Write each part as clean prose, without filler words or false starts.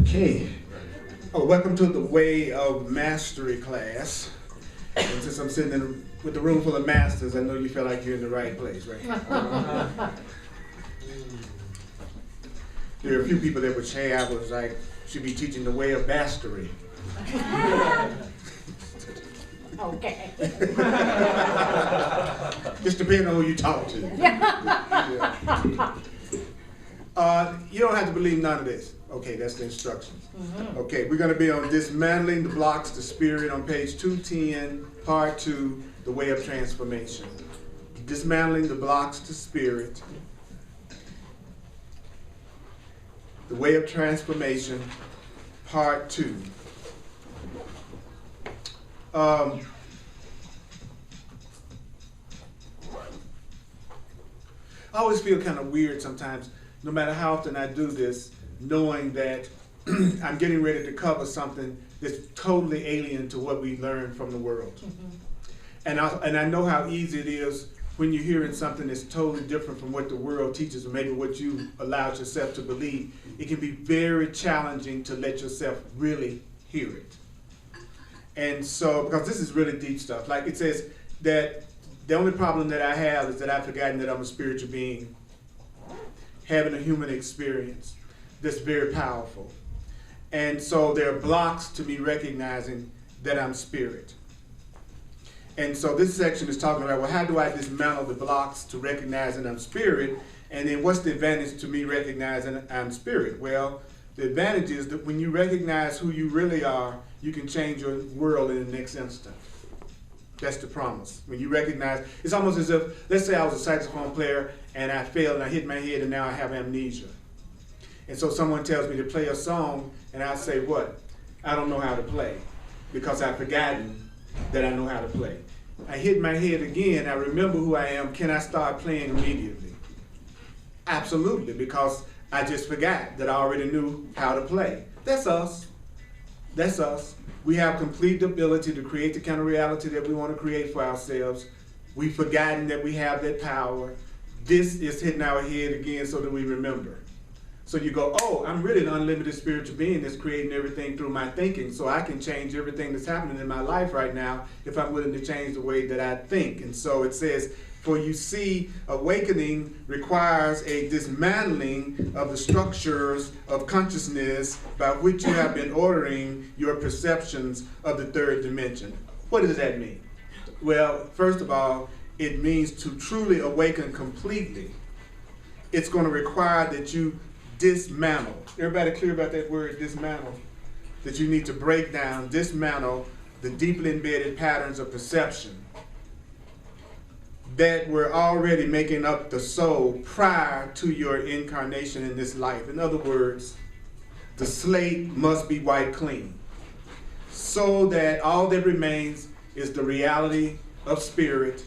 Okay. Oh, welcome to the Way of Mastery class. And since I'm sitting with the room full of masters, I know you feel like you're in the right place, right? There are a few people that would say I was like, should be teaching the way of mastery. Okay. Just depending on who you talk to. You don't have to believe none of this. Okay, that's the instructions. Okay, we're going to be on dismantling the blocks to spirit on page 210, part 2, the way of transformation. Dismantling the blocks to spirit. The way of transformation, part 2. I always feel kind of weird sometimes, no matter how often I do this, knowing that I'm getting ready to cover something that's totally alien to what we learned from the world. And I know how easy it is when you're hearing something that's totally different from what the world teaches, or maybe what you allowed yourself to believe. It can be very challenging to let yourself really hear it. And so, because this is really deep stuff. Like it says that the only problem that I have is that I've forgotten that I'm a spiritual being, having a human experience that's very powerful. And so there are blocks to me recognizing that I'm spirit. And so this section is talking about, well, how do I dismantle the blocks to recognizing I'm spirit? And then what's the advantage to me recognizing I'm spirit? Well, the advantage is that when you recognize who you really are, you can change your world in the next instant. That's the promise. When you recognize, it's almost as if, let's say I was a saxophone player and I failed and I hit my head and now I have amnesia. And so someone tells me to play a song and I say, what? I don't know how to play because I've forgotten that I know how to play. I hit my head again, I remember who I am, can I start playing immediately? Absolutely, because I just forgot that I already knew how to play. That's us. That's us. We have complete ability to create the kind of reality that we want to create for ourselves. We've forgotten that we have that power. This is hitting our head again so that we remember. So you go, oh, I'm really an unlimited spiritual being that's creating everything through my thinking, so I can change everything that's happening in my life right now if I'm willing to change the way that I think. And so it says, for you see, awakening requires a dismantling of the structures of consciousness by which you have been ordering your perceptions of the third dimension. What does that mean? Well, first of all, it means to truly awaken completely. It's going to require that you dismantle. Everybody clear about that word, dismantle? That you need to break down, dismantle the deeply embedded patterns of perception that were already making up the soul prior to your incarnation in this life. In other words, the slate must be wiped clean so that all that remains is the reality of spirit,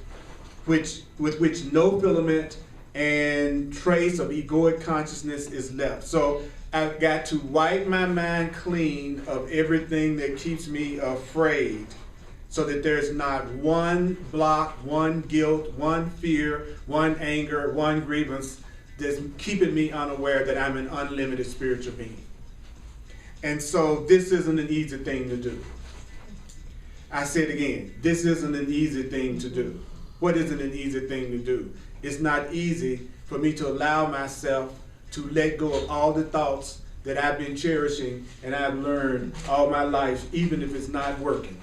with which no filament and trace of egoic consciousness is left. So I've got to wipe my mind clean of everything that keeps me afraid, so that there's not one block, one guilt, one fear, one anger, one grievance that's keeping me unaware that I'm an unlimited spiritual being. And so this isn't an easy thing to do. I say it again, this isn't an easy thing to do. What isn't an easy thing to do? It's not easy for me to allow myself to let go of all the thoughts that I've been cherishing and I've learned all my life, even if it's not working.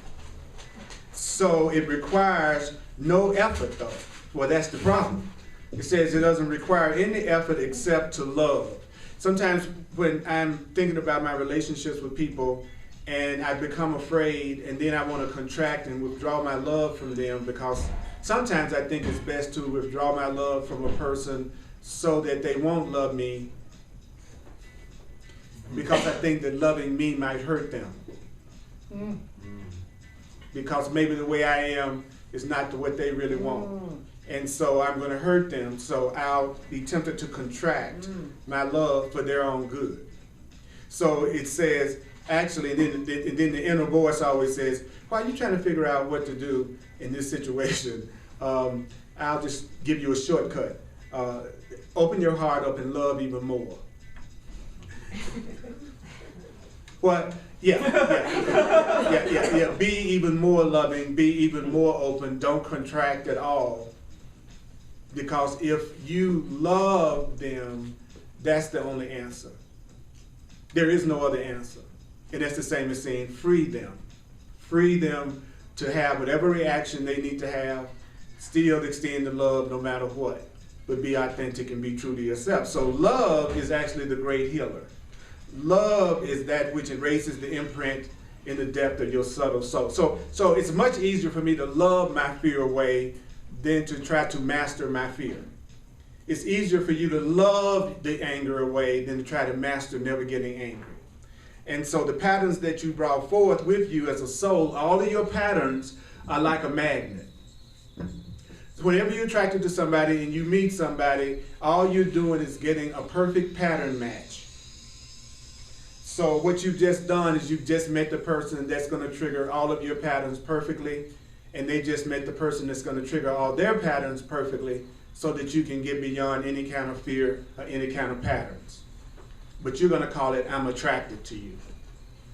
So it requires no effort, though. Well, that's the problem. It says it doesn't require any effort except to love. Sometimes when I'm thinking about my relationships with people and I become afraid and then I want to contract and withdraw my love from them, because sometimes I think it's best to withdraw my love from a person so that they won't love me, because I think that loving me might hurt them. Because maybe the way I am is not what they really want. And so I'm going to hurt them, so I'll be tempted to contract my love for their own good. So it says, actually, and then the inner voice always says, while you're trying to figure out what to do in this situation, I'll just give you a shortcut. Open your heart up and love even more. What? Yeah. Be even more loving, be even more open, don't contract at all. Because if you love them, that's the only answer. There is no other answer. And that's the same as saying free them. Free them to have whatever reaction they need to have, still extend the love no matter what. But be authentic and be true to yourself. So love is actually the great healer. Love is that which erases the imprint in the depth of your subtle soul. So it's much easier for me to love my fear away than to try to master my fear. It's easier for you to love the anger away than to try to master never getting angry. And so the patterns that you brought forth with you as a soul, all of your patterns are like a magnet. So whenever you're attracted to somebody and you meet somebody, all you're doing is getting a perfect pattern match. So what you've just done is you've just met the person that's going to trigger all of your patterns perfectly, and they just met the person that's going to trigger all their patterns perfectly, so that you can get beyond any kind of fear or any kind of patterns. But you're going to call it, I'm attracted to you.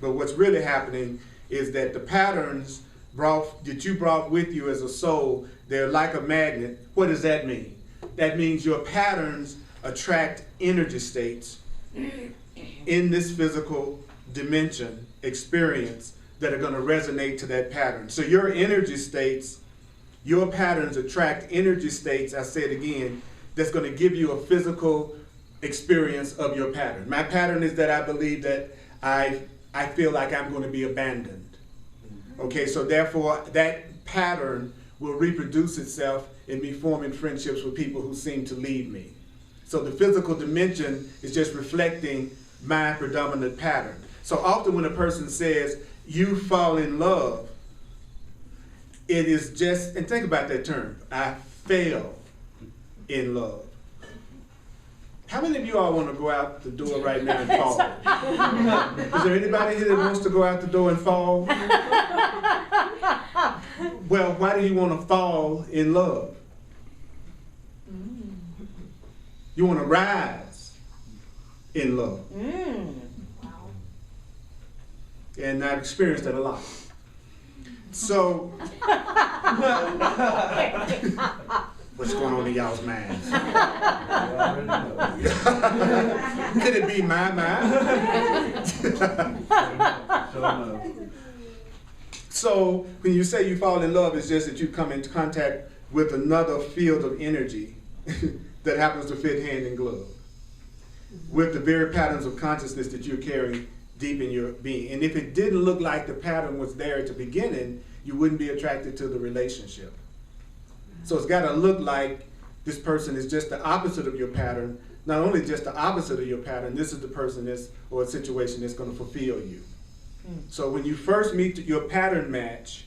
But what's really happening is that the patterns that you brought with you as a soul, they're like a magnet. What does that mean? That means your patterns attract energy states in this physical dimension experience that are going to resonate to that pattern. So your energy states, your patterns attract energy states, I say it again, that's going to give you a physical experience of your pattern. My pattern is that I believe that I feel like I'm going to be abandoned. Okay, so therefore that pattern will reproduce itself in me forming friendships with people who seem to leave me. So the physical dimension is just reflecting my predominant pattern. So often when a person says, you fall in love, it is just, and think about that term, I fell in love. How many of you all want to go out the door right now and fall? Is there anybody here that wants to go out the door and fall? Well, why do you want to fall in love? You want to rise in love. And I've experienced that a lot. So, what's going on in y'all's minds? Could it be my mind? So, when you say you fall in love, it's just that you come into contact with another field of energy that happens to fit hand in glove with the very patterns of consciousness that you're carrying deep in your being. And if it didn't look like the pattern was there at the beginning, you wouldn't be attracted to the relationship. So it's got to look like this person is just the opposite of your pattern. Not only just the opposite of your pattern, this is the person or a situation that's going to fulfill you. So when you first meet your pattern match,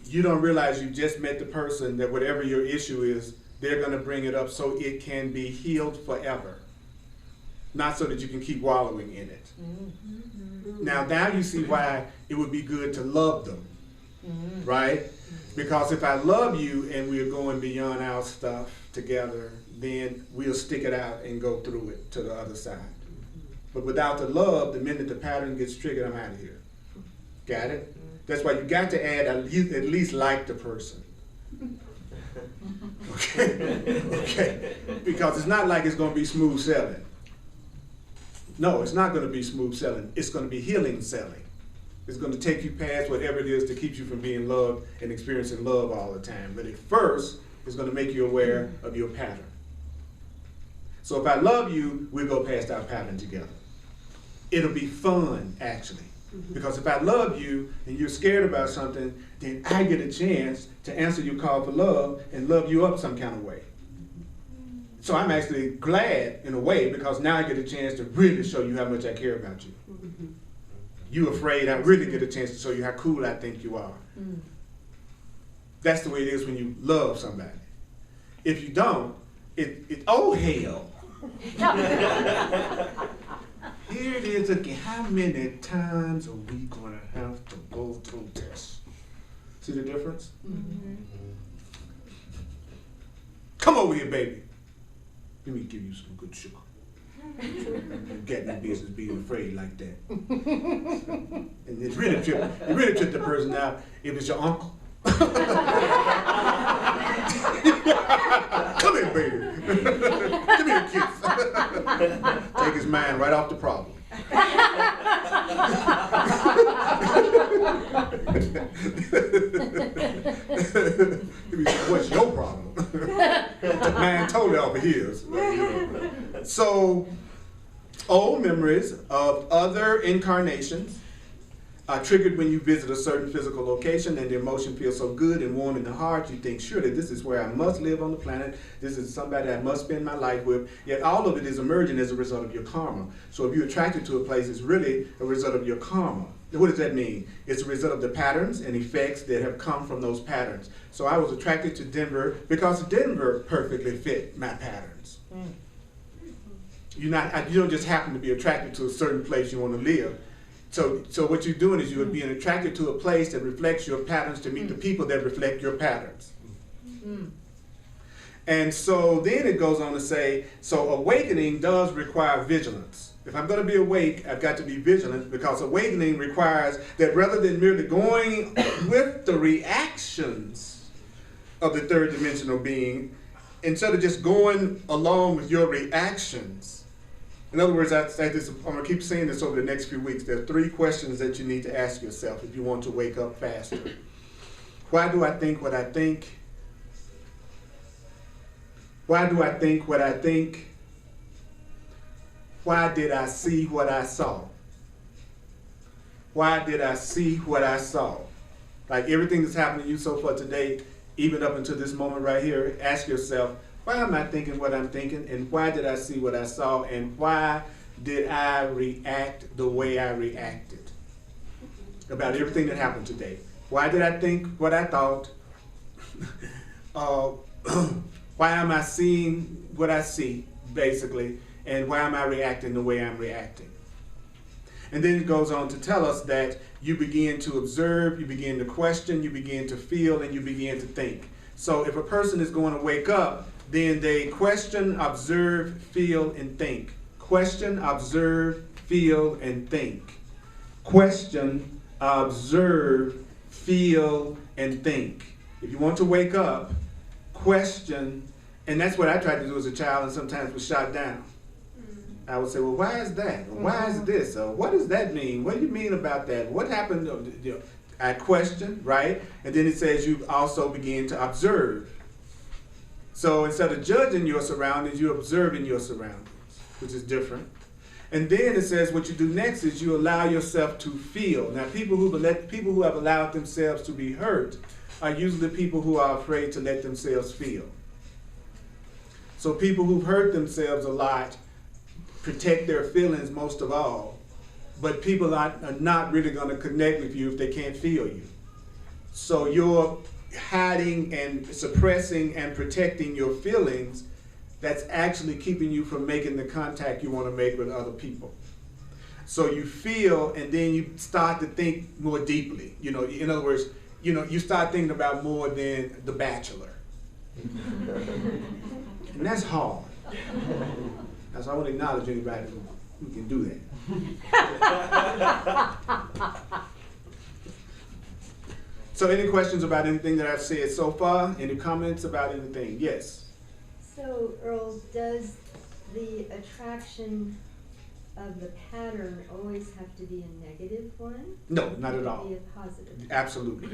you don't realize you just met the person that whatever your issue is, they're going to bring it up so it can be healed forever. Not so that you can keep wallowing in it. Now you see why it would be good to love them, right? Because if I love you and we're going beyond our stuff together, then we'll stick it out and go through it to the other side. But without the love, the minute the pattern gets triggered, I'm out of here. Got it? That's why you got to add at least like the person. Okay? Because it's not like it's going to be smooth sailing. No, it's not going to be smooth sailing. It's going to be healing sailing. It's going to take you past whatever it is to keep you from being loved and experiencing love all the time. But at first, it's going to make you aware of your pattern. So if I love you, we'll go past our pattern together. It'll be fun, actually. Because if I love you and you're scared about something, then I get a chance to answer your call for love and love you up some kind of way. So I'm actually glad in a way because now I get a chance to really show you how much I care about you. You afraid, I really get a chance to show you how cool I think you are. That's the way it is when you love somebody. If you don't, oh hell. Here it is again. How many times are we going to have to go through this? See the difference? Come over here, baby. Let me give you some good sugar. You got no business being afraid like that. And it really tripped the person out. It was your uncle. Come here, baby. Give me a kiss. Take his mind right off the problem. What's your problem? Took mine totally off of his. So, old memories of other incarnations are triggered when you visit a certain physical location, and the emotion feels so good and warm in the heart. You think, surely this is where I must live on the planet. This is somebody I must spend my life with. Yet all of it is emerging as a result of your karma. So if you're attracted to a place, it's really a result of your karma. What does that mean? It's a result of the patterns and effects that have come from those patterns. So I was attracted to Denver because Denver perfectly fit my patterns. You don't just happen to be attracted to a certain place you want to live. So what you're doing is you're being attracted to a place that reflects your patterns to meet the people that reflect your patterns. And so then it goes on to say, so awakening does require vigilance. If I'm going to be awake, I've got to be vigilant, because awakening requires that rather than merely going with the reactions of the third dimensional being, instead of just going along with your reactions. In other words, I'm going to keep saying this over the next few weeks. There are 3 questions that you need to ask yourself if you want to wake up faster. Why do I think what I think? Why do I think what I think? Why did I see what I saw? Why did I see what I saw? Like everything that's happened to you so far today, even up until this moment right here, ask yourself, why am I thinking what I'm thinking? And why did I see what I saw? And why did I react the way I reacted about everything that happened today? Why did I think what I thought? Why am I seeing what I see, basically? And why am I reacting the way I'm reacting? And then it goes on to tell us that you begin to observe, you begin to question, you begin to feel, and you begin to think. So if a person is going to wake up, then they question, observe, feel, and think. Question, observe, feel, and think. Question, observe, feel, and think. If you want to wake up, question, and that's what I tried to do as a child and sometimes was shot down. I would say, well, why is that? Or why is this? Or what does that mean? What do you mean about that? What happened? I question, right? And then it says you also begin to observe. So instead of judging your surroundings, you're observing your surroundings, which is different. And then it says what you do next is you allow yourself to feel. Now, people who have allowed themselves to be hurt are usually people who are afraid to let themselves feel. So people who've hurt themselves a lot protect their feelings most of all, but people are not really going to connect with you if they can't feel you. So you're hiding and suppressing and protecting your feelings. That's actually keeping you from making the contact you want to make with other people. So you feel, and then you start to think more deeply. In other words, you start thinking about more than The Bachelor. And that's hard. So I want to acknowledge anybody who can do that. So any questions about anything that I've said so far? Any comments about anything? Yes? So, Earl, does the attraction of the pattern always have to be a negative one? No, not at all. Can it be a positive? Absolutely.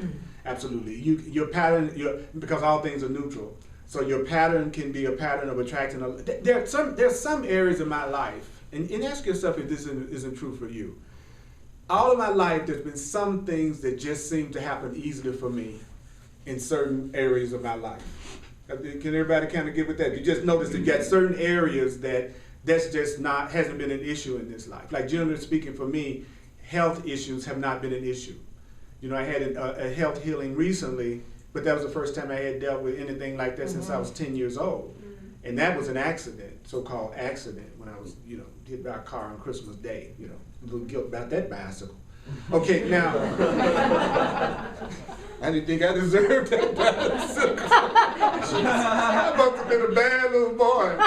Absolutely. Your pattern, because all things are neutral. So your pattern can be a pattern of attracting. There's some areas of my life, and ask yourself if this isn't true for you. All of my life, there's been some things that just seem to happen easily for me in certain areas of my life. Can everybody kind of get with that? You just notice that you got certain areas that's just hasn't been an issue in this life. Like generally speaking, for me, health issues have not been an issue. I had a health healing recently, but that was the first time I had dealt with anything like that since I was 10 years old. And that was an accident, so-called accident, when I was, hit by a car on Christmas Day. A little guilt about that bicycle. Okay, now, I didn't think I deserved that bicycle. I must have been a bad little boy.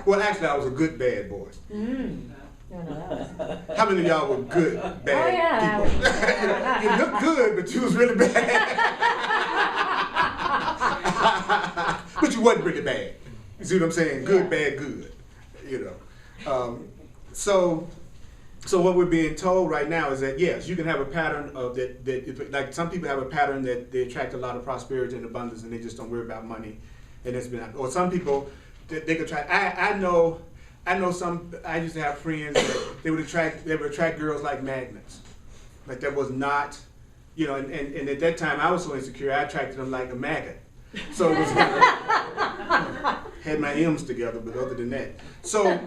Well, actually, I was a good bad boy. Mm. No, that was. How many of y'all were good bad yeah. people? You looked good, but you was really bad. But you wasn't really bad. You see what I'm saying? Good, Yeah. bad, good. You know. So what we're being told right now is that yes, you can have a pattern of that like some people have a pattern that they attract a lot of prosperity and abundance and they just don't worry about money, and it's been, or some people they could try. I know some. I used to have friends that they would attract girls like magnets, like that was not, you know, and at that time I was so insecure I attracted them like a maggot. So it was had my M's together, but other than that, so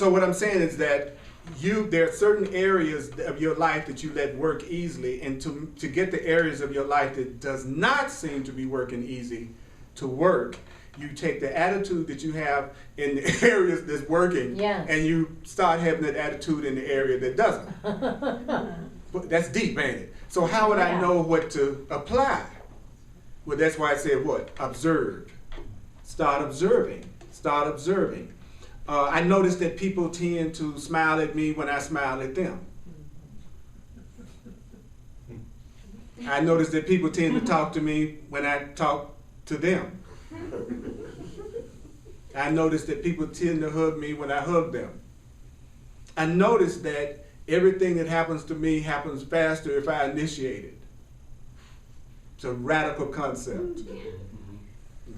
what I'm saying is that there are certain areas of your life that you let work easily, and to get the areas of your life that does not seem to be working easy to work, you take the attitude that you have in the areas that's working, Yes. and you start having that attitude in the area that doesn't. But that's deep, ain't it? So how would I Yeah. know what to apply? Well, that's why I said what? Observe. Start observing. Start observing. I notice that people tend to smile at me when I smile at them. I notice that people tend to talk to me when I talk to them. I notice that people tend to hug me when I hug them. I notice that everything that happens to me happens faster if I initiate it. It's a radical concept.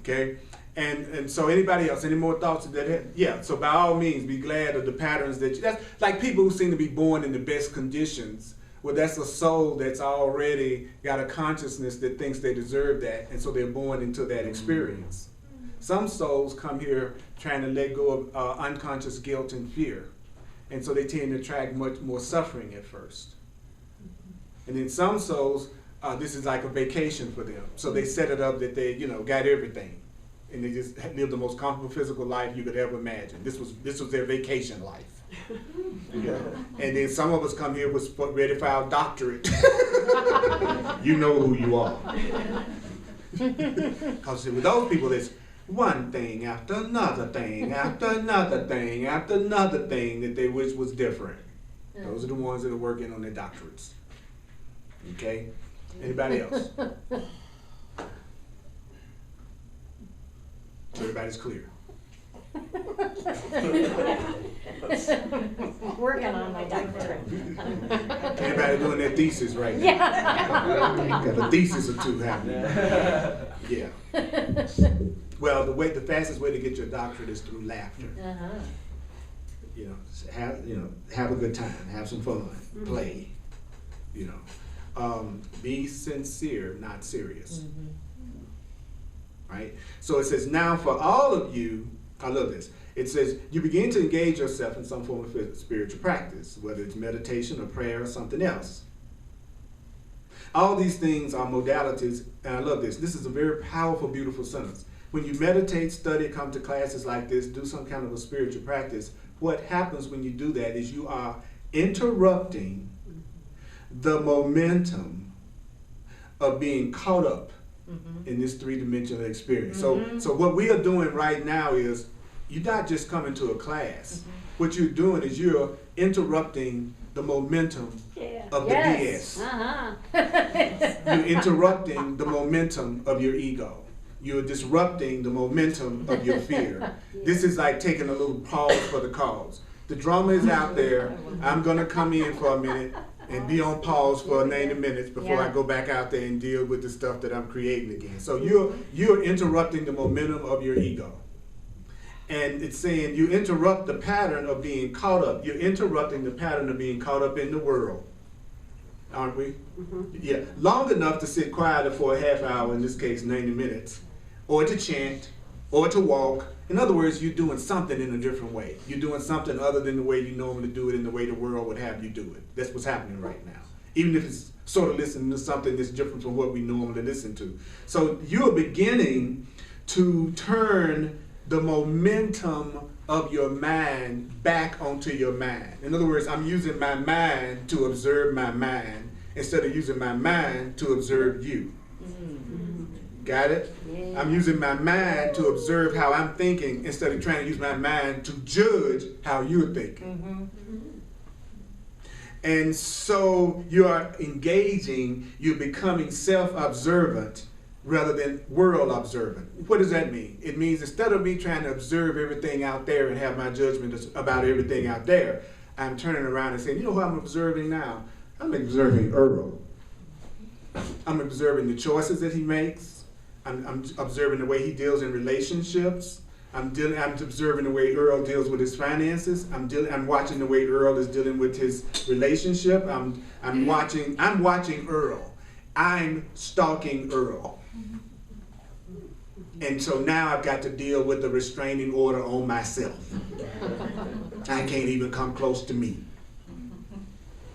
Okay? And so anybody else, any more thoughts of that? Yeah, so by all means, be glad of the patterns that's like people who seem to be born in the best conditions. Well, that's a soul that's already got a consciousness that thinks they deserve that, and so they're born into that experience. Some souls come here trying to let go of unconscious guilt and fear, and so they tend to attract much more suffering at first. And then some souls, this is like a vacation for them, so they set it up that they, got everything. And they just lived the most comfortable physical life you could ever imagine. This was their vacation life. And then some of us come here ready for our doctorate. You know who you are. Because with those people, it's one thing after another thing, after another thing, after another thing that they wish was different. Those are the ones that are working on their doctorates. Okay? Anybody else? Everybody's clear. Working on my doctorate. Anybody doing their thesis right now? Yeah. Got a thesis or two happening. Yeah. Well, the fastest way to get your doctorate is through laughter. Have a good time, have some fun, play. Be sincere, not serious. Right? So it says, now for all of you, I love this. It says, you begin to engage yourself in some form of spiritual practice, whether it's meditation or prayer or something else. All these things are modalities, and I love this. This is a very powerful, beautiful sentence. When you meditate, study, come to classes like this, do some kind of a spiritual practice, what happens when you do that is you are interrupting the momentum of being caught up in this three-dimensional experience. So what we are doing right now is you're not just coming to a class. What you're doing is you're interrupting the momentum of the BS. You're interrupting the momentum of your ego. You're disrupting the momentum of your fear. This is like taking a little pause for the cause. The drama is out there. I'm going to come in for a minute and be on pause for 90 minutes before I go back out there and deal with the stuff that I'm creating again. So you're interrupting the momentum of your ego. And it's saying you interrupt the pattern of being caught up. You're interrupting the pattern of being caught up in the world. Aren't we? Yeah. Long enough to sit quiet for a half hour, in this case 90 minutes, or to chant, or to walk. In other words, you're doing something in a different way. You're doing something other than the way you normally do it, in the way the world would have you do it. That's what's happening right now. Even if it's sort of listening to something that's different from what we normally listen to. So you're beginning to turn the momentum of your mind back onto your mind. In other words, I'm using my mind to observe my mind instead of using my mind to observe you. Got it? Yeah. I'm using my mind to observe how I'm thinking instead of trying to use my mind to judge how you're thinking. And so you are engaging, you're becoming self-observant rather than world observant. What does that mean? It means instead of me trying to observe everything out there and have my judgment about everything out there, I'm turning around and saying, you know what I'm observing now? I'm observing Earl. I'm observing the choices that he makes. I'm observing the way he deals in relationships. I'm observing the way Earl deals with his finances. I'm watching the way Earl is dealing with his relationship. I'm watching Earl. I'm stalking Earl. And so now I've got to deal with the restraining order on myself. I can't even come close to me.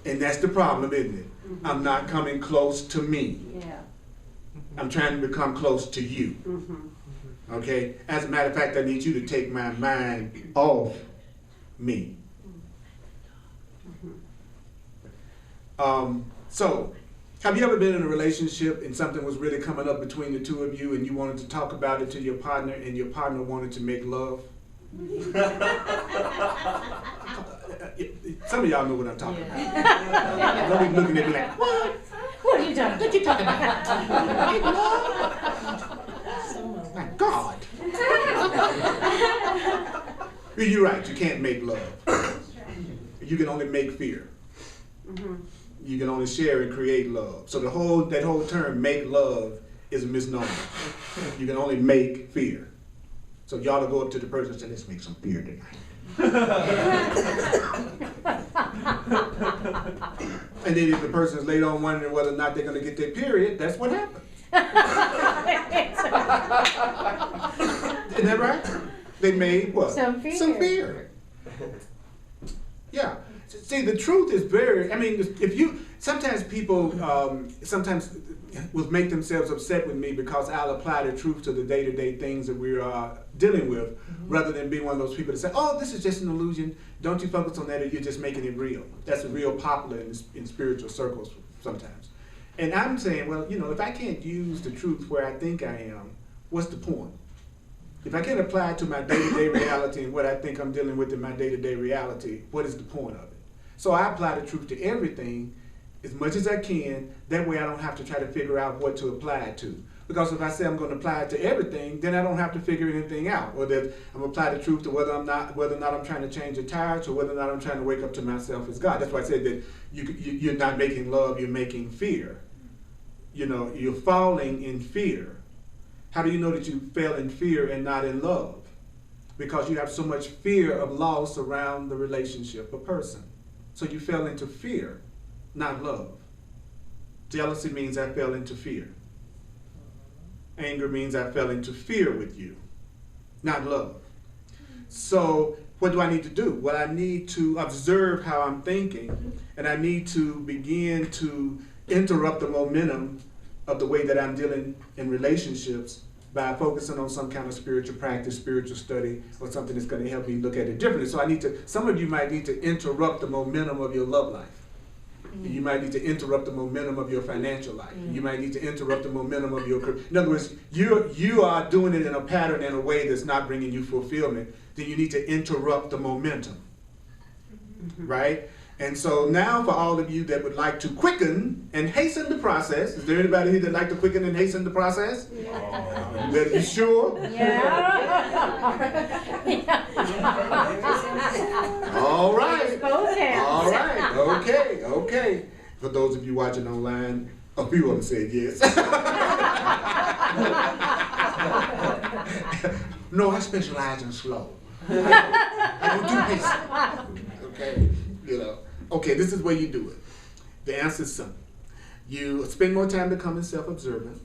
And that's the problem, isn't it? I'm not coming close to me. Yeah. I'm trying to become close to you. Okay? As a matter of fact, I need you to take my mind off me. So, have you ever been in a relationship and something was really coming up between the two of you and you wanted to talk about it to your partner and your partner wanted to make love? Some of y'all know what I'm talking about. Don't be looking at me like, what? What are you talking about? What you talking about? My God. You're right, you can't make love. You can only make fear. You can only share and create love. So that whole term, make love, is a misnomer. You can only make fear. So y'all to go up to the person and say, let's make some fear tonight. And then if the person is later on wondering whether or not they're going to get their period, that's what happens. Isn't that right? They made what? Some fear. Some fear. Yeah. See, the truth is sometimes people will make themselves upset with me because I'll apply the truth to the day-to-day things that we're dealing with, rather than being one of those people that say, oh, this is just an illusion. Don't you focus on that, or you're just making it real. That's real popular in spiritual circles sometimes. And I'm saying, well, if I can't use the truth where I think I am, what's the point? If I can't apply it to my day-to-day reality and what I think I'm dealing with in my day-to-day reality, what is the point of it? So I apply the truth to everything as much as I can. That way I don't have to try to figure out what to apply it to. Because if I say I'm going to apply it to everything, then I don't have to figure anything out. Or that I'm going to apply the truth to whether or not I'm trying to change the tires, or whether or not I'm trying to wake up to myself as God. That's why I said that you're not making love, you're making fear. You're falling in fear. How do you know that you fell in fear and not in love? Because you have so much fear of loss around the relationship, a person. So you fell into fear, not love. Jealousy means I fell into fear. Anger means I fell into fear with you, not love. So what do I need to do? Well, I need to observe how I'm thinking, and I need to begin to interrupt the momentum of the way that I'm dealing in relationships by focusing on some kind of spiritual practice, spiritual study, or something that's going to help me look at it differently. So some of you might need to interrupt the momentum of your love life. You might need to interrupt the momentum of your financial life. You might need to interrupt the momentum of your career. In other words, you are doing it in a pattern in a way that's not bringing you fulfillment. Then you need to interrupt the momentum, right? And so now for all of you that would like to quicken and hasten the process, is there anybody here that like to quicken and hasten the process? Yeah. You better be sure. All right. All right. Okay. For those of you watching online, a few of them said yes. No, I specialize in slow. I don't do hasten. Okay. Okay, this is where you do it. The answer is simple. You spend more time becoming self-observant.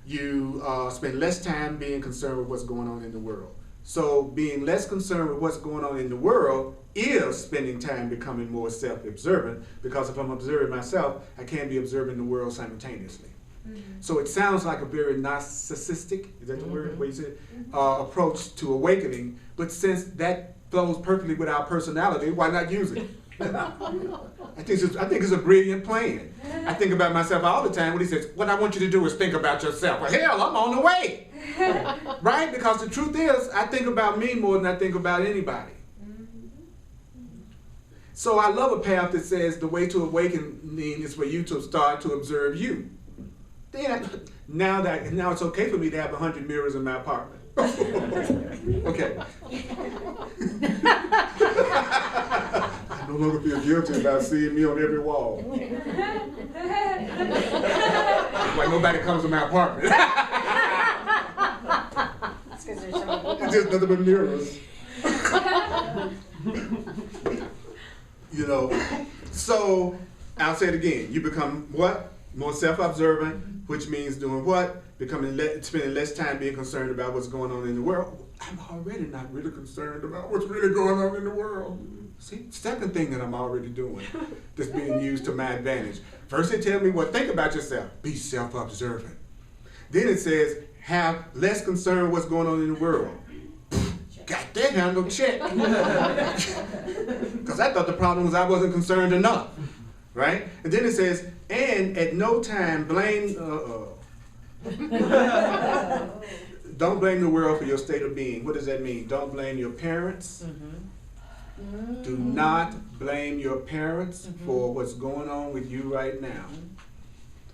You spend less time being concerned with what's going on in the world. So being less concerned with what's going on in the world is spending time becoming more self-observant, because if I'm observing myself, I can't be observing the world simultaneously. So it sounds like a very narcissistic, is that the word, what you said, approach to awakening, but since that flows perfectly with our personality, why not use it? I think it's a brilliant plan. I think about myself all the time when he says, what I want you to do is think about yourself. Well, hell, I'm on the way. Right? Because the truth is, I think about me more than I think about anybody. So I love a path that says the way to awakening is for you to start to observe you. Now it's okay for me to have 100 mirrors in my apartment. Okay. I no longer feel guilty about seeing me on every wall. Like nobody comes to my apartment. It's 'cause there's so many people. It's just nothing but mirrors. You know, so I'll say it again. You become what? More self-observant, which means doing what? Spending less time being concerned about what's going on in the world. I'm already not really concerned about what's really going on in the world. See, second thing that I'm already doing that's being used to my advantage. First they tell me, well, think about yourself. Be self-observant. Then it says, have less concern what's going on in the world. Got that handle check. Because I thought the problem was I wasn't concerned enough. Right? And then it says, and at no time blame, don't blame the world for your state of being. What does that mean? Don't blame your parents. Do not blame your parents for what's going on with you right now.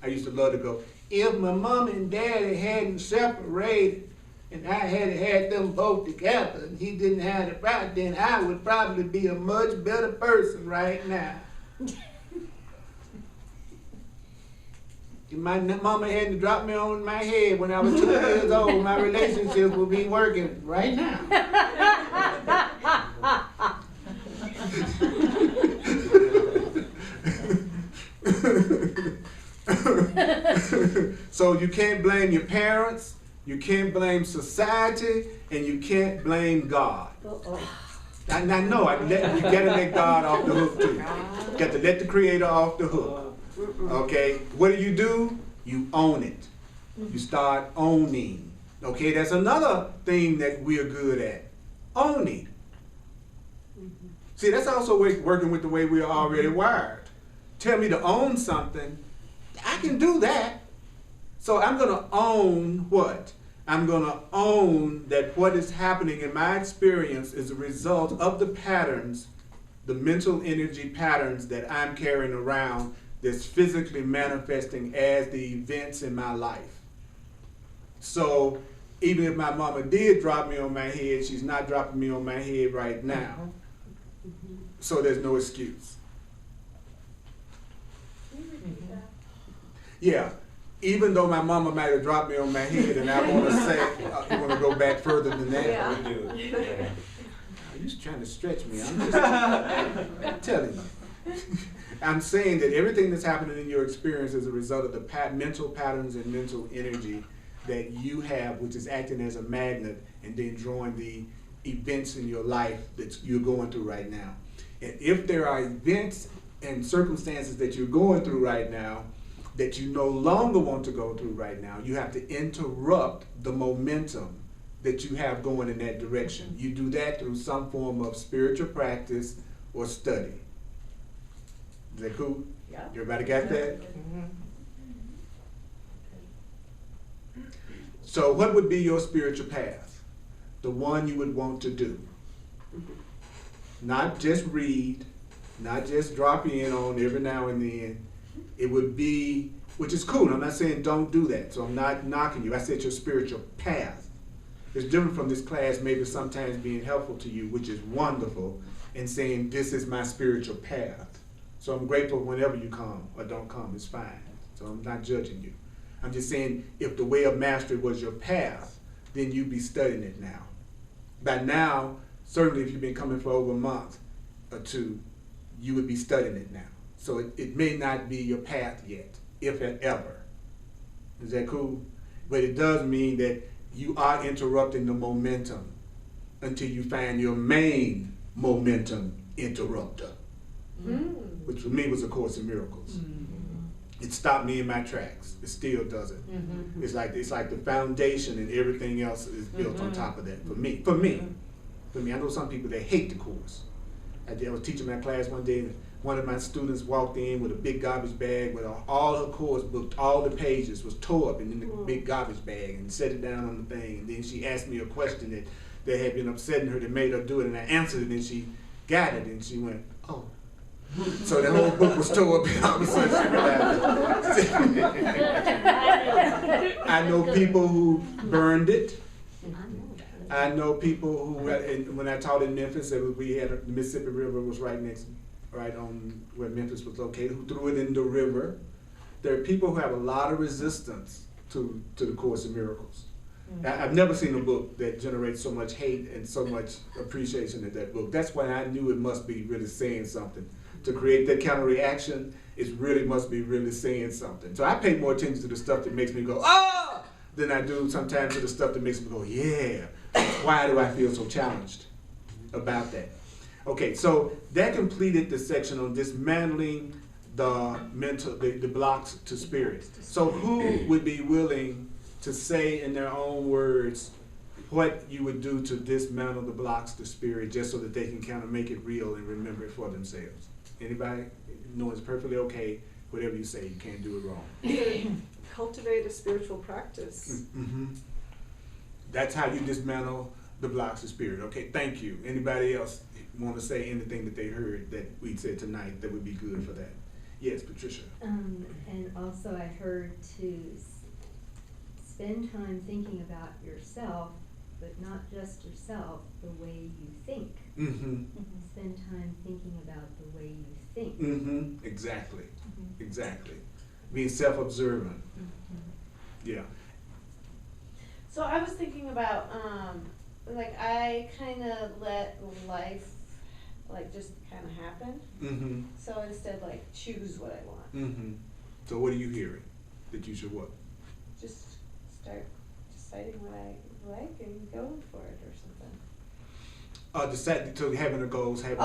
I used to love to go, if my mom and daddy hadn't separated and I had had them both together and he didn't have it right, then I would probably be a much better person right now. If my mama hadn't dropped me on my head when I was 2 years old, my relationship would be working right now. So you can't blame your parents, you can't blame society, and you can't blame God. I know, you gotta let God off the hook too. You got to let the Creator off the hook. Okay, what do? You own it. You start owning. Okay, that's another thing that we're good at. Owning. See, that's also working with the way we are already wired. Tell me to own something, I can do that. So I'm going to own what? I'm going to own that what is happening in my experience is a result of the patterns, the mental energy patterns that I'm carrying around that's physically manifesting as the events in my life. So even if my mama did drop me on my head, she's not dropping me on my head right now. So there's no excuse. Yeah, even though my mama might have dropped me on my head, and I want to say, you want to go back further than that? Yeah. We do. You're just trying to stretch me. I'm telling you. I'm saying that everything that's happening in your experience is a result of the mental patterns and mental energy that you have, which is acting as a magnet and then drawing the events in your life that you're going through right now. And if there are events and circumstances that you're going through right now that you no longer want to go through right now, you have to interrupt the momentum that you have going in that direction. You do that through some form of spiritual practice or study. Is that cool? Yeah. Everybody got that? So what would be your spiritual path? The one you would want to do. Not just read, not just drop in on every now and then. It would be, which is cool. I'm not saying don't do that. So I'm not knocking you. I said your spiritual path. It's different from this class maybe sometimes being helpful to you, which is wonderful, and saying this is my spiritual path. So I'm grateful whenever you come or don't come, it's fine. So I'm not judging you. I'm just saying if the way of mastery was your path, then you'd be studying it now. By now, certainly if you've been coming for over a month or two, you would be studying it now. So it may not be your path yet, if ever. Is that cool? But it does mean that you are interrupting the momentum until you find your main momentum interrupter. Which for me was A Course in Miracles. It stopped me in my tracks. It still does it. It's like the foundation and everything else is built on top of that. For me. I know some people that hate the Course. I was teaching my class one day, and one of my students walked in with a big garbage bag with all her course book, all the pages was tore up in the big garbage bag, and set it down on the thing. And then she asked me a question that had been upsetting her that made her do it, and I answered it, and she got it, and she went, oh. So the whole book was tore up, and all of a sudden she realized. I know people who burned it. I know people who, when I taught in Memphis, we had the Mississippi River was right on where Memphis was located, who threw it in the river. There are people who have a lot of resistance to the Course in Miracles. I've never seen a book that generates so much hate and so much appreciation in that book. That's why I knew it must be really saying something. To create that kind of reaction, it really must be really saying something. So I pay more attention to the stuff that makes me go, ah, than I do sometimes to the stuff that makes me go, yeah. Why do I feel so challenged about that? Okay, so that completed the section on dismantling the blocks to spirit. So who would be willing to say in their own words what you would do to dismantle the blocks to spirit, just so that they can kind of make it real and remember it for themselves? Anybody? No, it's perfectly okay. Whatever you say, you can't do it wrong. Cultivate a spiritual practice. Mm-hmm. That's how you dismantle the blocks of spirit. Okay, thank you. Anybody else want to say anything that they heard that we said tonight that would be good for that? Yes, Patricia. And also I heard to spend time thinking about yourself, but not just yourself, the way you think. Mm-hmm. Spend time thinking about the way you think. Mm-hmm. Exactly. Mm-hmm. Exactly. Being self-observant. Mm-hmm. Yeah. So I was thinking about, like, I kind of let life, like, just kind of happen. Mm-hmm. So instead, like, choose what I want. Mm-hmm. So what are you hearing? That you should what? Just start deciding what I like and going for it or something. Decide to having the goals, having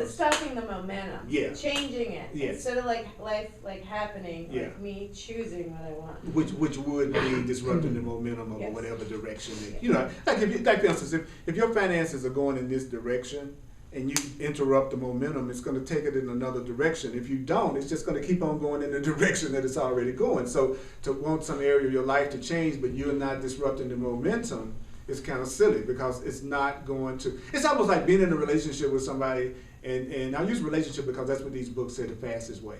Stopping the momentum. Yeah. Changing it. Yeah. Instead of, like, life, like, happening, Yeah. like, me choosing what I want. Which would be disrupting the momentum of Yes. whatever direction that, you know, like for instance, if your finances are going in this direction and you interrupt the momentum, it's going to take it in another direction. If you don't, it's just going to keep on going in the direction that it's already going. So to want some area of your life to change, but you're not disrupting the momentum, it's kind of silly, because it's not going to, it's almost like being in a relationship with somebody, and I use relationship because that's what these books say the fastest way.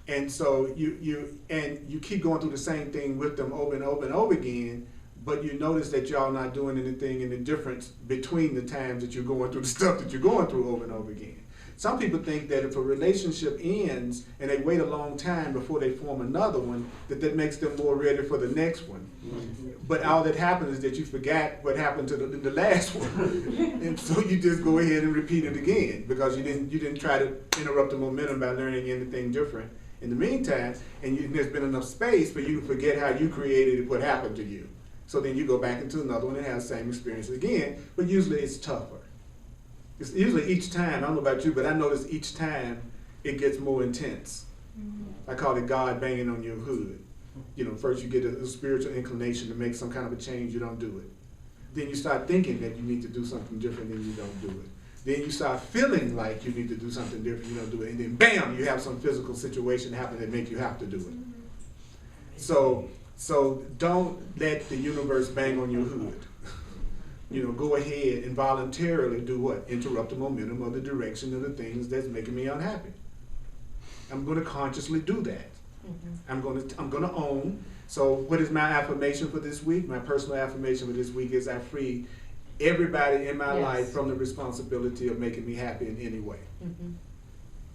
And so you keep going through the same thing with them over and over and over again, but you notice that y'all not doing anything in the difference between the times that you're going through the stuff that you're going through over and over again. Some people think that if a relationship ends and they wait a long time before they form another one, that makes them more ready for the next one. Mm-hmm. But all that happens is that you forgot what happened to the last one, and so you just go ahead and repeat it again, because you didn't try to interrupt the momentum by learning anything different in the meantime, and there's been enough space for you to forget how you created what happened to you. So then you go back into another one and have the same experience again, but usually it's tougher. It's usually each time, I don't know about you, but I notice each time it gets more intense. Mm-hmm. I call it God banging on your hood. You know, first you get a spiritual inclination to make some kind of a change, you don't do it. Then you start thinking that you need to do something different, and you don't do it. Then you start feeling like you need to do something different, you don't do it. And then bam, you have some physical situation happen that make you have to do it. Mm-hmm. So don't let the universe bang on your hood. You know, go ahead and voluntarily do what? Interrupt the momentum of the direction of the things that's making me unhappy. I'm going to consciously do that. Mm-hmm. I'm going to own. So what is my affirmation for this week? My personal affirmation for this week is I free everybody in my life from the responsibility of making me happy in any way. Mm-hmm.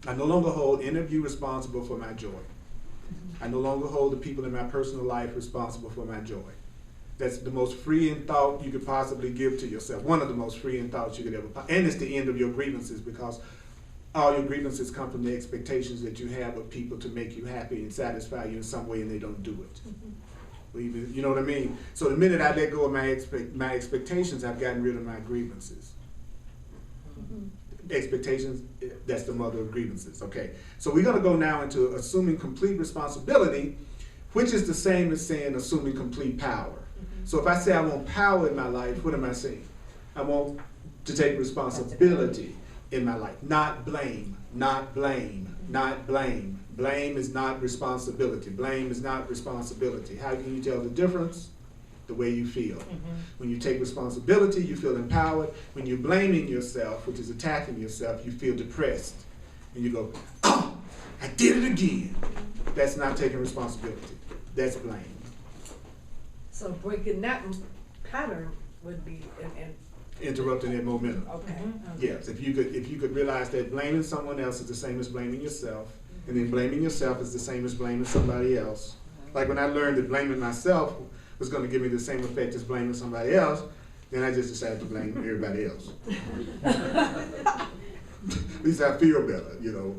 I no longer hold any of you responsible for my joy. Mm-hmm. I no longer hold the people in my personal life responsible for my joy. That's the most freeing thought you could possibly give to yourself. One of the most freeing thoughts you could ever, and it's the end of your grievances, because all your grievances come from the expectations that you have of people to make you happy and satisfy you in some way, and they don't do it. Mm-hmm. You know what I mean? So the minute I let go of my expectations, I've gotten rid of my grievances. Mm-hmm. Expectations, that's the mother of grievances. Okay, so we're going to go now into assuming complete responsibility, which is the same as saying assuming complete power. So if I say I want power in my life, what am I saying? I want to take responsibility. in my life. Not blame, not blame, not blame. Blame is not responsibility. Blame is not responsibility. How can you tell the difference? The way you feel. When you take responsibility, you feel empowered. When you're blaming yourself, which is attacking yourself, you feel depressed. And you go, oh, I did it again. That's not taking responsibility. That's blame. So breaking that pattern would be Interrupting that momentum. okay. Yes, if you could realize that blaming someone else is the same as blaming yourself, and then blaming yourself is the same as blaming somebody else. Like when I learned that blaming myself was going to give me the same effect as blaming somebody else, then I just decided to blame everybody else. At least I feel better, you know.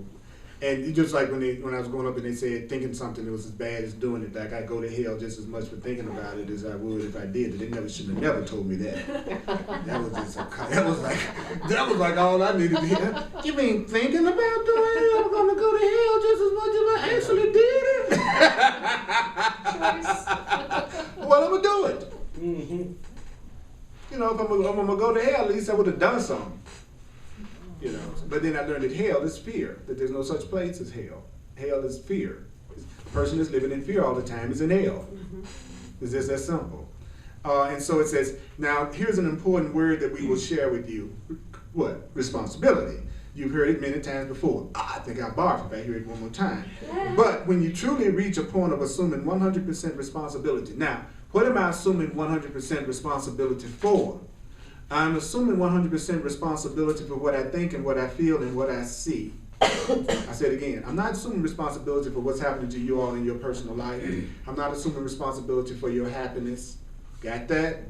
And it just like when I was growing up and they said thinking something that was as bad as doing it, like I go to hell just as much for thinking about it as I would if I did it. They should have never told me that. That was like all I needed to hear. You mean thinking about doing it? I'm gonna go to hell just as much as I actually did it. Well, I'm gonna do it. You know, if I'm gonna go to hell, at least I would have done something. You know, but then I learned that hell is fear, that there's no such place as hell. Hell is fear. A person that's living in fear all the time is in hell. It's just that simple. And so it says, now here's an important word that we will share with you. What? Responsibility. You've heard it many times before. I think I'll barf if I hear it one more time. But when you truly reach a point of assuming 100% responsibility. Now, what am I assuming 100% responsibility for? I'm assuming 100% responsibility for what I think and what I feel and what I see. I said again, I'm not assuming responsibility for what's happening to you all in your personal life. I'm not assuming responsibility for your happiness. Got that?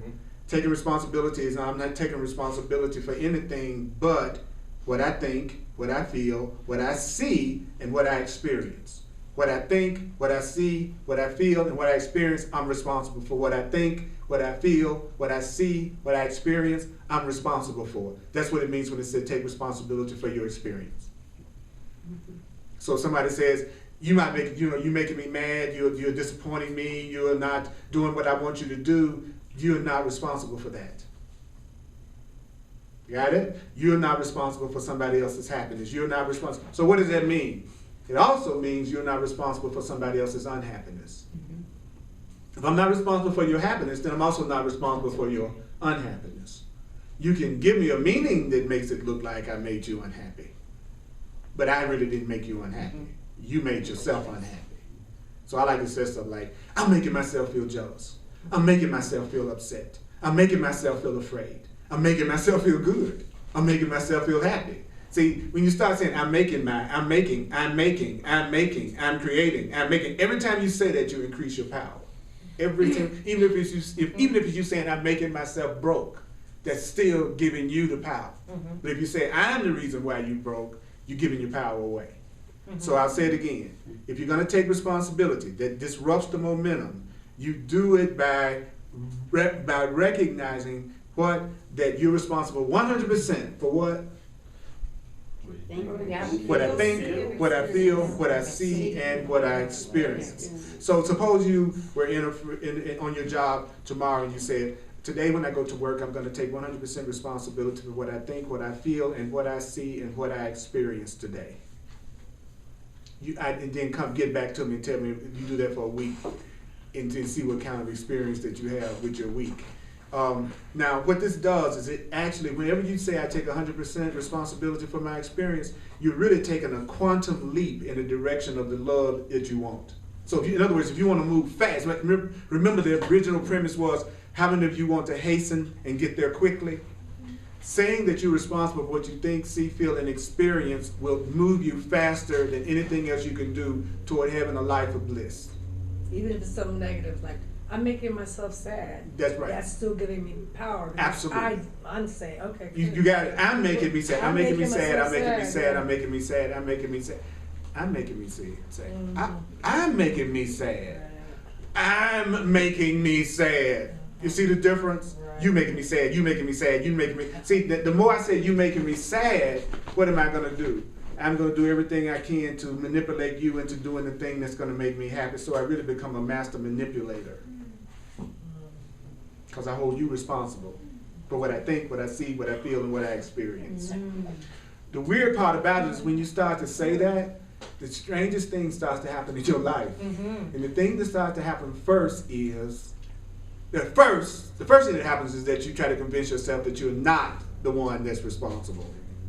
Taking responsibility is I'm not taking responsibility for anything but what I think, what I feel, what I see, and what I experience. What I think, what I see, what I feel, and what I experience, I'm responsible for. What I think, what I feel, what I see, what I experience, I'm responsible for. That's what it means when it says take responsibility for your experience. So somebody says, you're making me mad, you're disappointing me, you're not doing what I want you to do, you're not responsible for that. Got it? You're not responsible for somebody else's happiness. You're not responsible. So what does that mean? It also means you're not responsible for somebody else's unhappiness. If I'm not responsible for your happiness, then I'm also not responsible for your unhappiness. You can give me a meaning that makes it look like I made you unhappy, but I really didn't make you unhappy. You made yourself unhappy. So I like to say stuff like, I'm making myself feel jealous. I'm making myself feel upset. I'm making myself feel afraid. I'm making myself feel good. I'm making myself feel happy. See, when you start saying, I'm creating, every time you say that, you increase your power. Every time, even if it's you saying, I'm making myself broke, that's still giving you the power. But if you say, I'm the reason why you broke, you're giving your power away. So I'll say it again. If you're going to take responsibility that disrupts the momentum, you do it by recognizing that you're responsible 100% for what? What I think, what I feel, what I see, and what I experience. So suppose you were on your job tomorrow and you said, today when I go to work, I'm going to take 100% responsibility for what I think, what I feel, and what I see, and what I experience today. And then come get back to me and tell me you do that for a week and see what kind of experience that you have with your week. Now, what this does is it actually, whenever you say I take 100% responsibility for my experience, you're really taking a quantum leap in the direction of the love that you want. So, in other words, if you want to move fast, remember the original premise was, how many of you want to hasten and get there quickly? Saying that you're responsible for what you think, see, feel, and experience will move you faster than anything else you can do toward having a life of bliss. Even if it's something negative, like, I'm making myself sad. That's right. That's still giving me power. Absolutely. I'm saying, okay. You got it. I'm making me sad. I'm making me sad. I'm making me sad. Yeah. I'm making me sad. I'm making me sad. I'm making me sad. Mm-hmm. I'm making me sad. I'm making me sad. You see the difference? Right. You making me sad. You making me sad. You making me. See, the more I say you making me sad, what am I gonna do? I'm going to do everything I can to manipulate you into doing the thing that's going to make me happy. So I really become a master manipulator. Because I hold you responsible for what I think, what I see, what I feel, and what I experience. The weird part about it is when you start to say that, the strangest thing starts to happen in your life. Mm-hmm. And the thing that starts to happen first is, the first thing that happens is that you try to convince yourself that you're not the one that's responsible.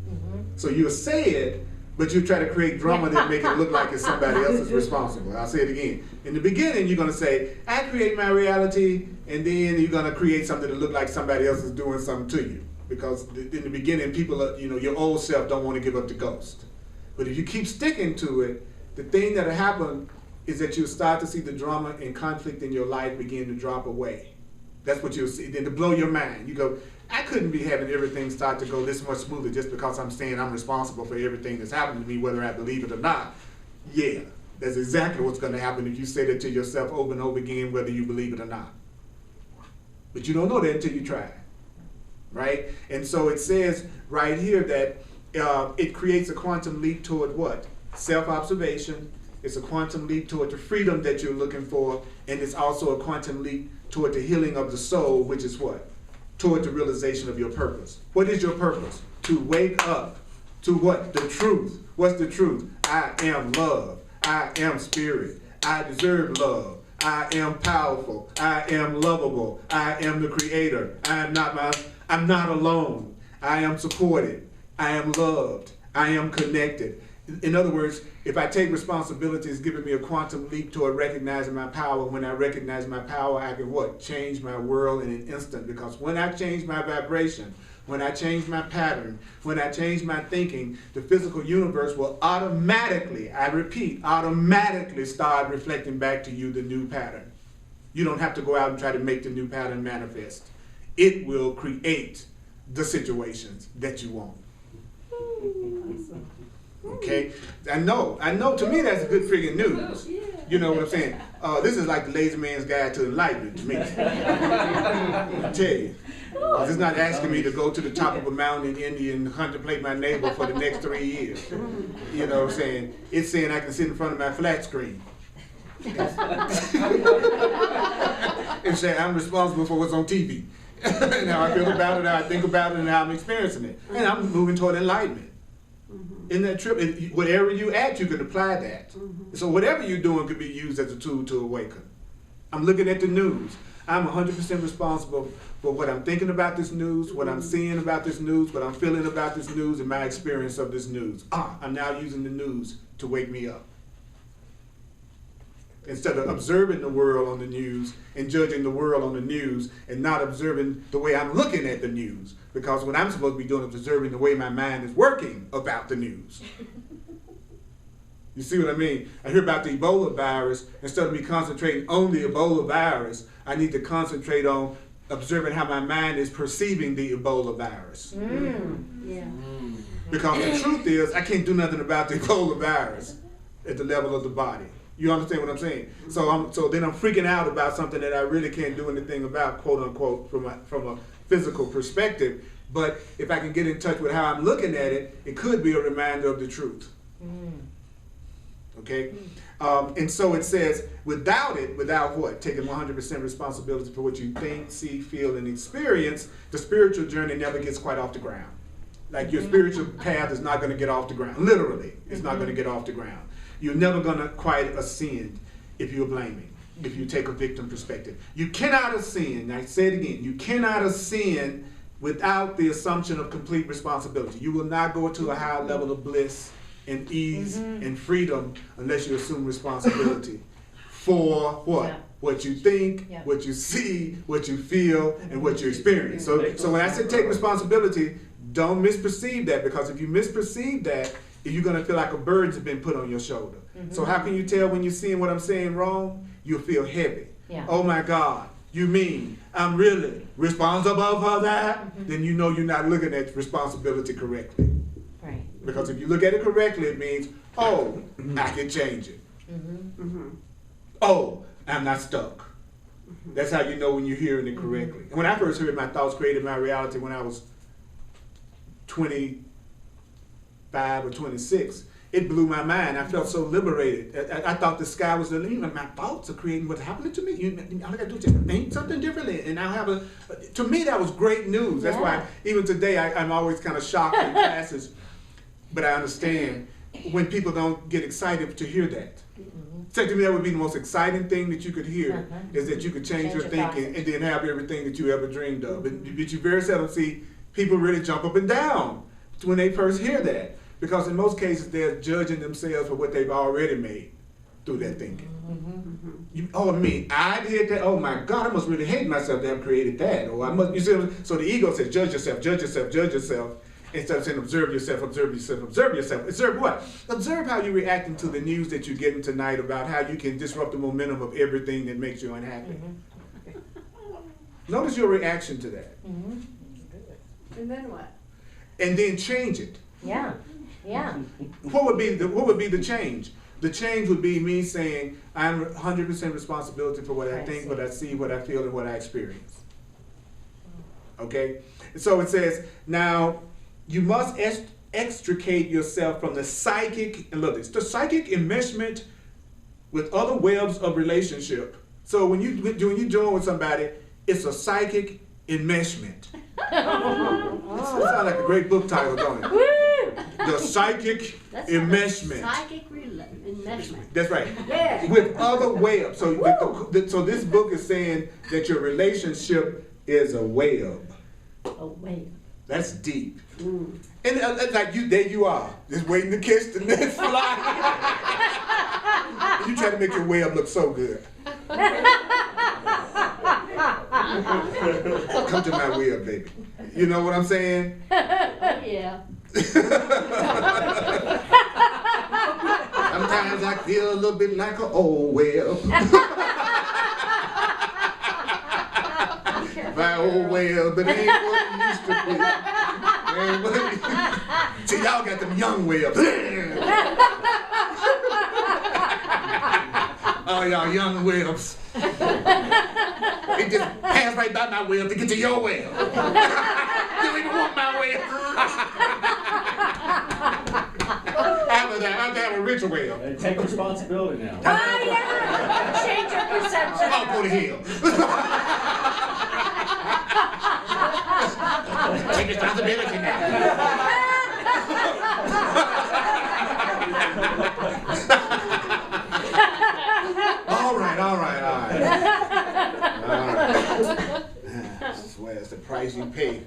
Mm-hmm. So you'll say it, but you try to create drama that make it look like it's somebody else is responsible. I'll say it again. In the beginning, you're gonna say, I create my reality, and then you're gonna create something that look like somebody else is doing something to you. Because in the beginning, people are, your old self don't want to give up the ghost. But if you keep sticking to it, the thing that'll happen is that you'll start to see the drama and conflict in your life begin to drop away. That's what you'll see. Then to blow your mind, you go, I couldn't be having everything start to go this much smoother just because I'm saying I'm responsible for everything that's happened to me, whether I believe it or not. Yeah, that's exactly what's going to happen if you say that to yourself over and over again, whether you believe it or not. But you don't know that until you try, right? And so it says right here that it creates a quantum leap toward what? Self-observation. It's a quantum leap toward the freedom that you're looking for, and it's also a quantum leap toward the healing of the soul, which is what? Toward the realization of your purpose. What is your purpose? To wake up to what? The truth. What's the truth? I am love. I am spirit. I deserve love. I am powerful. I am lovable. I am the creator. I'm not alone. I am supported. I am loved. I am connected. In other words, if I take responsibility, it's giving me a quantum leap toward recognizing my power. When I recognize my power, I can what? Change my world in an instant. Because when I change my vibration, when I change my pattern, when I change my thinking, the physical universe will automatically, I repeat, automatically start reflecting back to you the new pattern. You don't have to go out and try to make the new pattern manifest. It will create the situations that you want. Awesome. Okay, I know. To me, that's good friggin' news. You know what I'm saying? This is like the lazy man's guide to enlightenment to me. I tell you, it's not asking me to go to the top of a mountain in India and contemplate my neighbor for the next 3 years. You know what I'm saying? It's saying I can sit in front of my flat screen and say I'm responsible for what's on TV and how I feel about it, how I think about it, and how I'm experiencing it, and I'm moving toward enlightenment. In that trip, whatever you add, you can apply that. So whatever you're doing could be used as a tool to awaken. I'm looking at the news. I'm 100% responsible for what I'm thinking about this news, what I'm seeing about this news, what I'm feeling about this news, and my experience of this news. I'm now using the news to wake me up. Instead of observing the world on the news and judging the world on the news and not observing the way I'm looking at the news. Because what I'm supposed to be doing is observing the way my mind is working about the news. You see what I mean? I hear about the Ebola virus. Instead of me concentrating on the Ebola virus, I need to concentrate on observing how my mind is perceiving the Ebola virus. Yeah. Because the truth is, I can't do nothing about the Ebola virus at the level of the body. You understand what I'm saying? So then I'm freaking out about something that I really can't do anything about, quote unquote, from a physical perspective. But if I can get in touch with how I'm looking at it, it could be a reminder of the truth. Okay? And so it says, without what? Taking 100% responsibility for what you think, see, feel, and experience, the spiritual journey never gets quite off the ground. Like your spiritual path is not going to get off the ground. Literally, it's not going to get off the ground. You're never going to quite ascend if you're blaming, if you take a victim perspective. You cannot ascend, I say it again, you cannot ascend without the assumption of complete responsibility. You will not go to a higher level of bliss and ease and freedom unless you assume responsibility for what? Yeah. What you think, what you see, what you feel, and what you experience. So when I say take responsibility, don't misperceive that, because if you misperceive that, you're going to feel like a burden's been put on your shoulder. So how can you tell when you're seeing what I'm saying wrong? You'll feel heavy. Yeah. Oh my God, you mean I'm really responsible for that? Then you know you're not looking at responsibility correctly. Right. Because if you look at it correctly, it means, oh, I can change it. Oh, I'm not stuck. That's how you know when you're hearing it correctly. And when I first heard my thoughts created my reality when I was 25 or 26, it blew my mind. I felt so liberated. I thought the sky was the limit. My thoughts are creating what's happening to me. All I gotta do is think something differently, and I'll have a. To me, that was great news. That's why even today I'm always kind of shocked in classes. but I understand when people don't get excited to hear that. So to me, that would be the most exciting thing that you could hear, is that you could change your thinking and then have everything that you ever dreamed of. But you very seldom see people really jump up and down when they first hear that, because in most cases they're judging themselves for what they've already made through that thinking. I did that. Oh my God, I must really hate myself to have created that. Or I must. You see, so the ego says, judge yourself, judge yourself, judge yourself. Instead of saying observe yourself, observe yourself, observe yourself. Observe what? Observe how you're reacting to the news that you're getting tonight about how you can disrupt the momentum of everything that makes you unhappy. Notice your reaction to that. And then what? And then change it. Yeah. What would be the change? The change would be me saying, I'm 100% responsibility for what I think, what I see, what I feel, and what I experience. Okay? So it says, now, you must extricate yourself from the psychic, and look, the psychic enmeshment with other webs of relationship. So when you join with somebody, it's a psychic enmeshment. That sounds like a great book title, don't it? The psychic enmeshment. Psychic enmeshment. That's right. Yeah. With other webs. So this book is saying that your relationship is a web. Oh, wait. That's deep. And like there you are, just waiting to catch the next fly. And you try to make your web look so good. Come to my web, baby. You know what I'm saying? Yeah. Sometimes I feel a little bit like an old web. My old web, but it ain't what it used to be. See, y'all got them young webs. Oh, y'all young webs. It just passed right by my web to get to your web. You don't even want my web. I have to have a richer web. Hey, take responsibility now. Oh, yeah. Change your perception. I'll go to hell. Take responsibility now. All right. I swear it's the price you pay.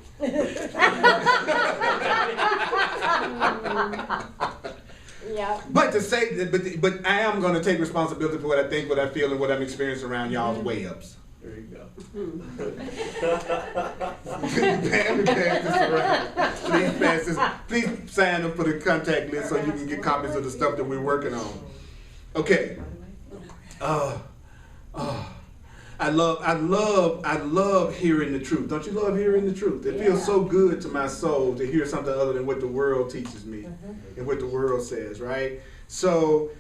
Yeah. But to say that, but I am going to take responsibility for what I think, what I feel, and what I'm experiencing around y'all's way-ups. There you go. Pass this around. Please sign up for the contact list so you can get copies of the stuff that we're working on. Okay. I love hearing the truth. Don't you love hearing the truth? It feels so good to my soul to hear something other than what the world teaches me and what the world says, right? So,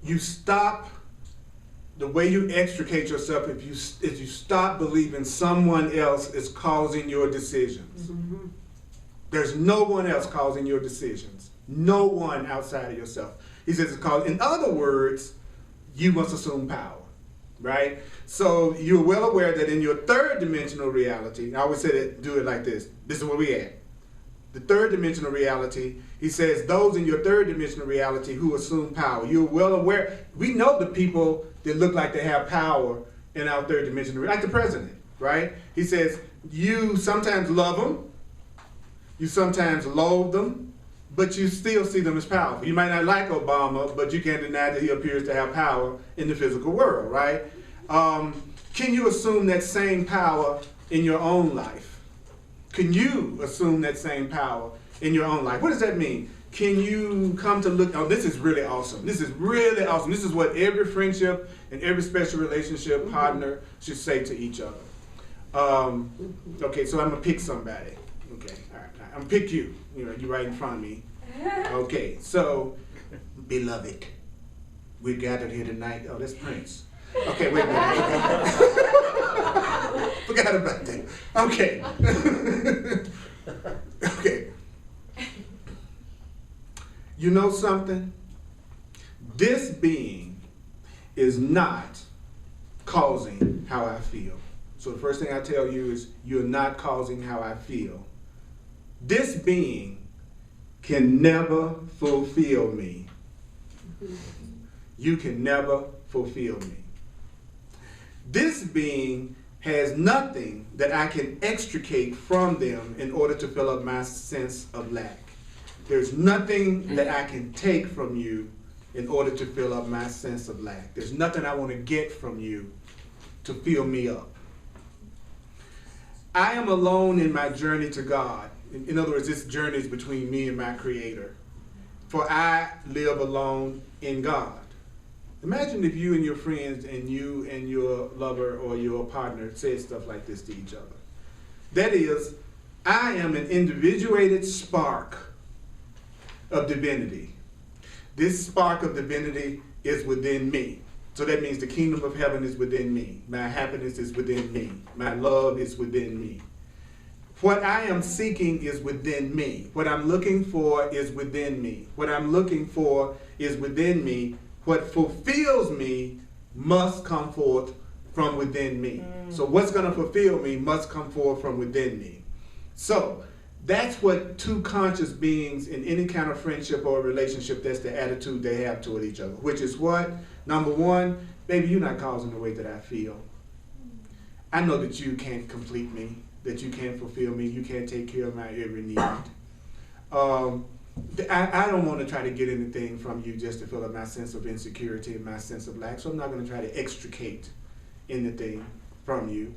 you stop, the way you extricate yourself is you stop believing someone else is causing your decisions. There's no one else causing your decisions. No one outside of yourself. He says it's called, in other words, you must assume power, right? So you're well aware that in your third dimensional reality, I always say that, do it like this. This is where we at. The third dimensional reality, he says those in your third dimensional reality who assume power. You're well aware. We know the people that look like they have power in our third dimensional reality, like the president, right? He says you sometimes love them, you sometimes loathe them, but you still see them as powerful. You might not like Obama, but you can't deny that he appears to have power in the physical world, right? Can you assume that same power in your own life? Can you assume that same power in your own life? What does that mean? Can you come to look, oh, this is really awesome. This is really awesome. This is what every friendship and every special relationship partner should say to each other. Okay, so I'm gonna pick somebody. Okay, all right, I'm gonna pick you. You know, you're right in front of me. Okay, so, beloved, we're gathered here tonight. Oh, that's Prince. Okay, wait a minute. Forgot about that. Okay. Okay. You know something? This being is not causing how I feel. So the first thing I tell you is you're not causing how I feel. This being can never fulfill me. You can never fulfill me. This being has nothing that I can extricate from them in order to fill up my sense of lack. There's nothing that I can take from you in order to fill up my sense of lack. There's nothing I want to get from you to fill me up. I am alone in my journey to God. In other words, this journey is between me and my Creator. For I live alone in God. Imagine if you and your friends and you and your lover or your partner said stuff like this to each other. That is, I am an individuated spark of divinity. This spark of divinity is within me. So that means the kingdom of heaven is within me. My happiness is within me. My love is within me. What I am seeking is within me. What I'm looking for is within me. What I'm looking for is within me. What fulfills me must come forth from within me. So what's going to fulfill me must come forth from within me. So that's what two conscious beings in any kind of friendship or relationship, that's the attitude they have toward each other. Which is what? Number one, baby, you're not causing the way that I feel. I know that you can't complete me, that you can't fulfill me, you can't take care of my every need. I don't want to try to get anything from you just to fill up my sense of insecurity and my sense of lack, so I'm not going to try to extricate anything from you.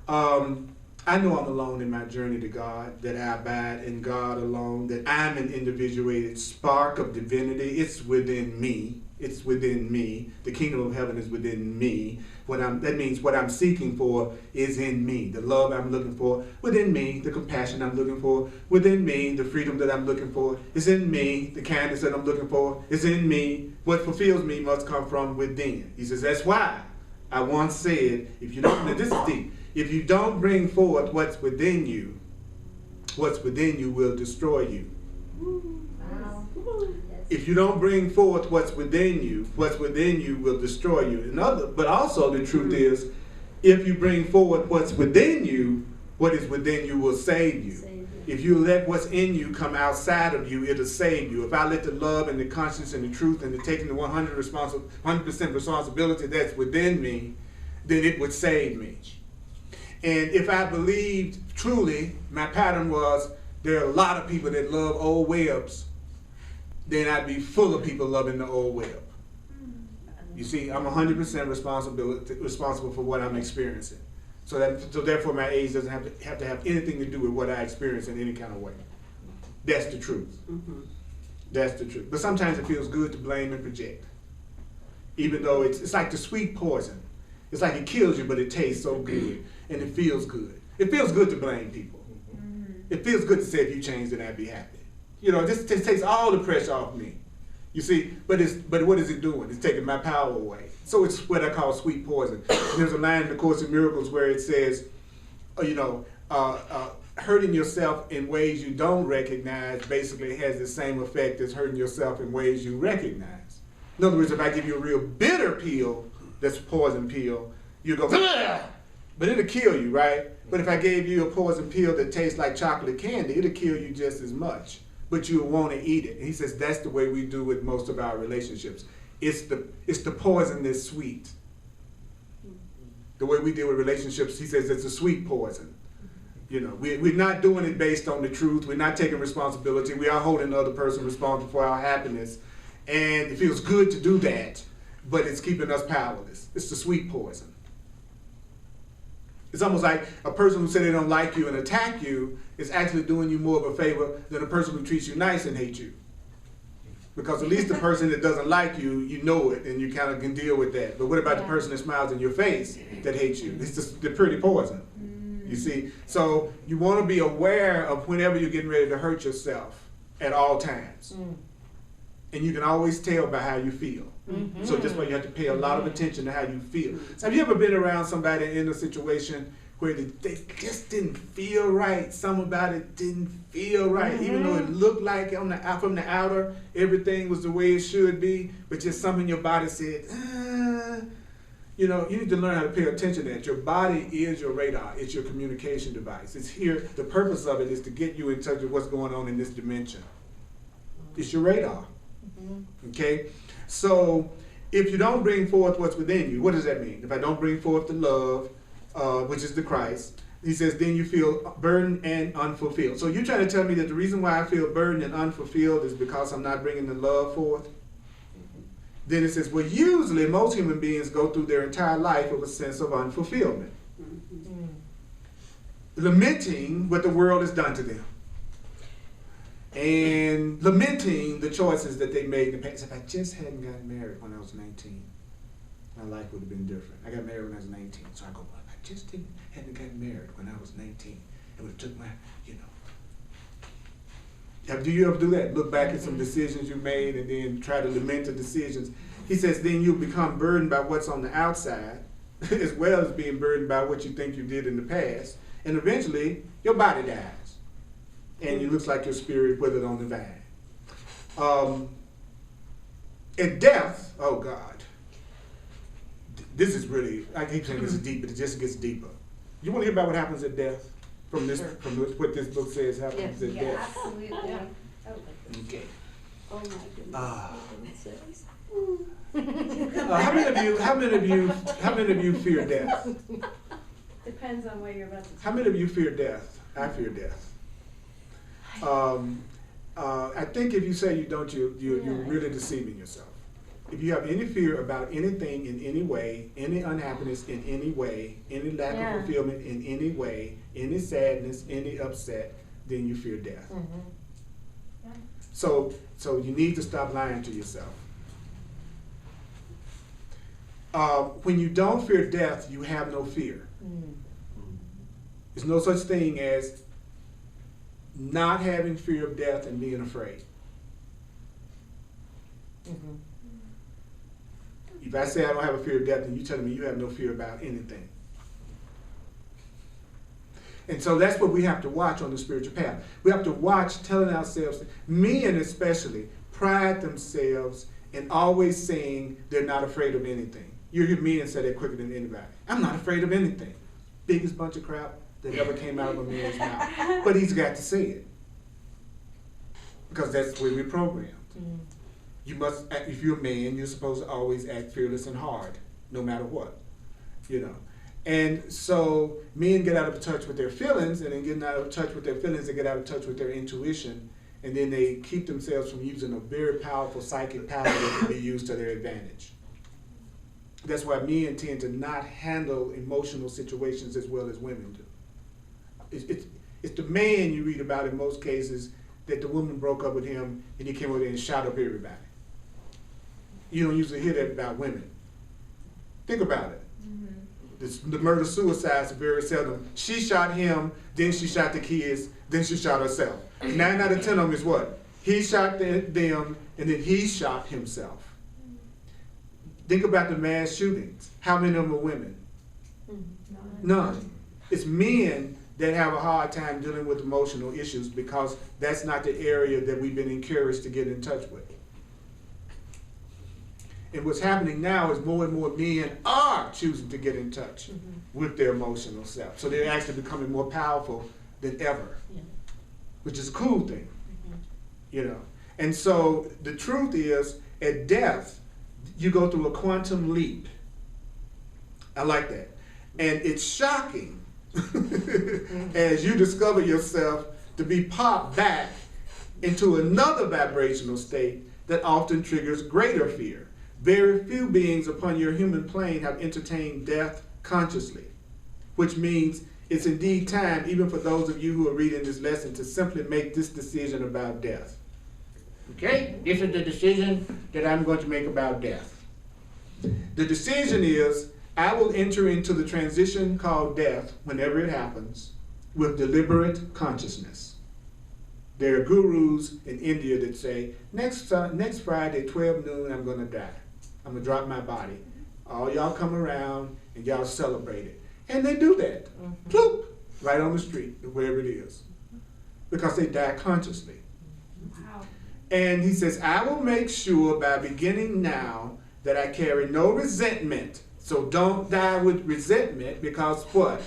I know I'm alone in my journey to God, that I abide in God alone, that I'm an individuated spark of divinity. It's within me. It's within me. The kingdom of heaven is within me. That means what I'm seeking for is in me. The love I'm looking for within me. The compassion I'm looking for within me. The freedom that I'm looking for is in me. The kindness that I'm looking for is in me. What fulfills me must come from within. He says, that's why I once said, if you don't, now this is deep, if you don't bring forth what's within you will destroy you. If you don't bring forth what's within you will destroy you. But also the truth is, if you bring forward what's within you, what is within you will save you. If you let what's in you come outside of you, it'll save you. If I let the love and the conscience and the truth and the taking the 100% responsibility that's within me, then it would save me. And if I believed truly, my pattern was, there are a lot of people that love old webs, then I'd be full of people loving the old web. You see, I'm 100% responsible for what I'm experiencing. So therefore my age doesn't have to have anything to do with what I experience in any kind of way. That's the truth. That's the truth. But sometimes it feels good to blame and project. Even though it's like the sweet poison. It's like it kills you, but it tastes so good. And it feels good. It feels good to blame people. It feels good to say, if you change, then I'd be happy. You know, this takes all the pressure off me. You see, but what is it doing? It's taking my power away. So it's what I call sweet poison. And there's a line in the Course in Miracles where it says, hurting yourself in ways you don't recognize basically has the same effect as hurting yourself in ways you recognize. In other words, if I give you a real bitter pill, that's a poison pill, you go, ugh! But it'll kill you, right? But if I gave you a poison pill that tastes like chocolate candy, it'll kill you just as much. But you'll want to eat it. And he says that's the way we do with most of our relationships. It's the poison that's sweet. The way we deal with relationships, he says it's a sweet poison. You know, we're not doing it based on the truth. We're not taking responsibility. We are holding the other person responsible for our happiness. And it feels good to do that, but it's keeping us powerless. It's the sweet poison. It's almost like a person who said they don't like you and attack you is actually doing you more of a favor than a person who treats you nice and hates you. Because at least the person that doesn't like you, you know it and you kind of can deal with that. But what about the person that smiles in your face that hates you? It's just the pretty poison. You see? So you want to be aware of whenever you're getting ready to hurt yourself at all times. And you can always tell by how you feel. So that's why you have to pay a lot of attention to how you feel. So have you ever been around somebody in a situation where they just didn't feel right? Something about it didn't feel right, even though it looked like from the outer everything was the way it should be, but just something in your body said, You know, you need to learn how to pay attention to that. Your body is your radar. It's your communication device. It's here. The purpose of it is to get you in touch with what's going on in this dimension. It's your radar. Okay? So if you don't bring forth what's within you, what does that mean? If I don't bring forth the love, which is the Christ, he says, then you feel burdened and unfulfilled. So you're trying to tell me that the reason why I feel burdened and unfulfilled is because I'm not bringing the love forth? Then it says, well, usually most human beings go through their entire life with a sense of unfulfillment, lamenting what the world has done to them, and lamenting the choices that they made in the past. If I just hadn't gotten married when I was 19, my life would have been different. I got married when I was 19, so I go, well, if I just hadn't gotten married when I was 19, it would have took my, you know. Do you ever do that? Look back at some decisions you made and then try to lament the decisions. He says then you'll become burdened by what's on the outside as well as being burdened by what you think you did in the past. And eventually your body dies. And it looks like your spirit withered on the vine. At death, oh God, this is really, I keep saying this is deep, but it just gets deeper. You want to hear about what happens at death? From what this book says happens at death. Absolutely. Yeah. Okay. Oh my goodness. How many of you fear death? Depends on where you're about to. How many of you fear death? I fear death. I think if you say you don't, you're really deceiving yourself. If you have any fear about anything in any way, any unhappiness in any way, any lack of fulfillment in any way, any sadness, any upset, then you fear death. So you need to stop lying to yourself. When you don't fear death, you have no fear. There's no such thing as not having fear of death and being afraid. If I say I don't have a fear of death, then you're telling me you have no fear about anything. And so that's what we have to watch on the spiritual path. We have to watch telling ourselves, men especially, pride themselves in always saying they're not afraid of anything. You hear men say that quicker than anybody. I'm not afraid of anything. Biggest bunch of crap that ever came out of a man's mouth. But he's got to say it. Because that's the way we're programmed. You must, if you're a man, you're supposed to always act fearless and hard, no matter what, you know. And so men get out of touch with their feelings, and then getting out of touch with their feelings, they get out of touch with their intuition, and then they keep themselves from using a very powerful psychic power that can be used to their advantage. That's why men tend to not handle emotional situations as well as women do. It's the man you read about in most cases that the woman broke up with him and he came over there and shot up everybody. You don't usually hear that about women. Think about it. The murder-suicides are very seldom. She shot him, then she shot the kids, then she shot herself. 9 out of 10 of them is what? He shot them, and then he shot himself. Think about the mass shootings. How many of them are women? None. It's men that have a hard time dealing with emotional issues because that's not the area that we've been encouraged to get in touch with. And what's happening now is more and more men are choosing to get in touch with their emotional self. So they're actually becoming more powerful than ever, which is a cool thing, you know. And so the truth is, at death, you go through a quantum leap. I like that. And it's shocking as you discover yourself to be popped back into another vibrational state that often triggers greater fear. Very few beings upon your human plane have entertained death consciously, which means it's indeed time, even for those of you who are reading this lesson, to simply make this decision about death. Okay? This is the decision that I'm going to make about death. The decision is, I will enter into the transition called death, whenever it happens, with deliberate consciousness. There are gurus in India that say, next Friday, 12 noon, I'm going to die. I'm going to drop my body. All y'all come around and y'all celebrate it. And they do that. Ploop! Right on the street, wherever it is. Because they die consciously. Wow. And he says, I will make sure by beginning now that I carry no resentment So don't die with resentment, because what?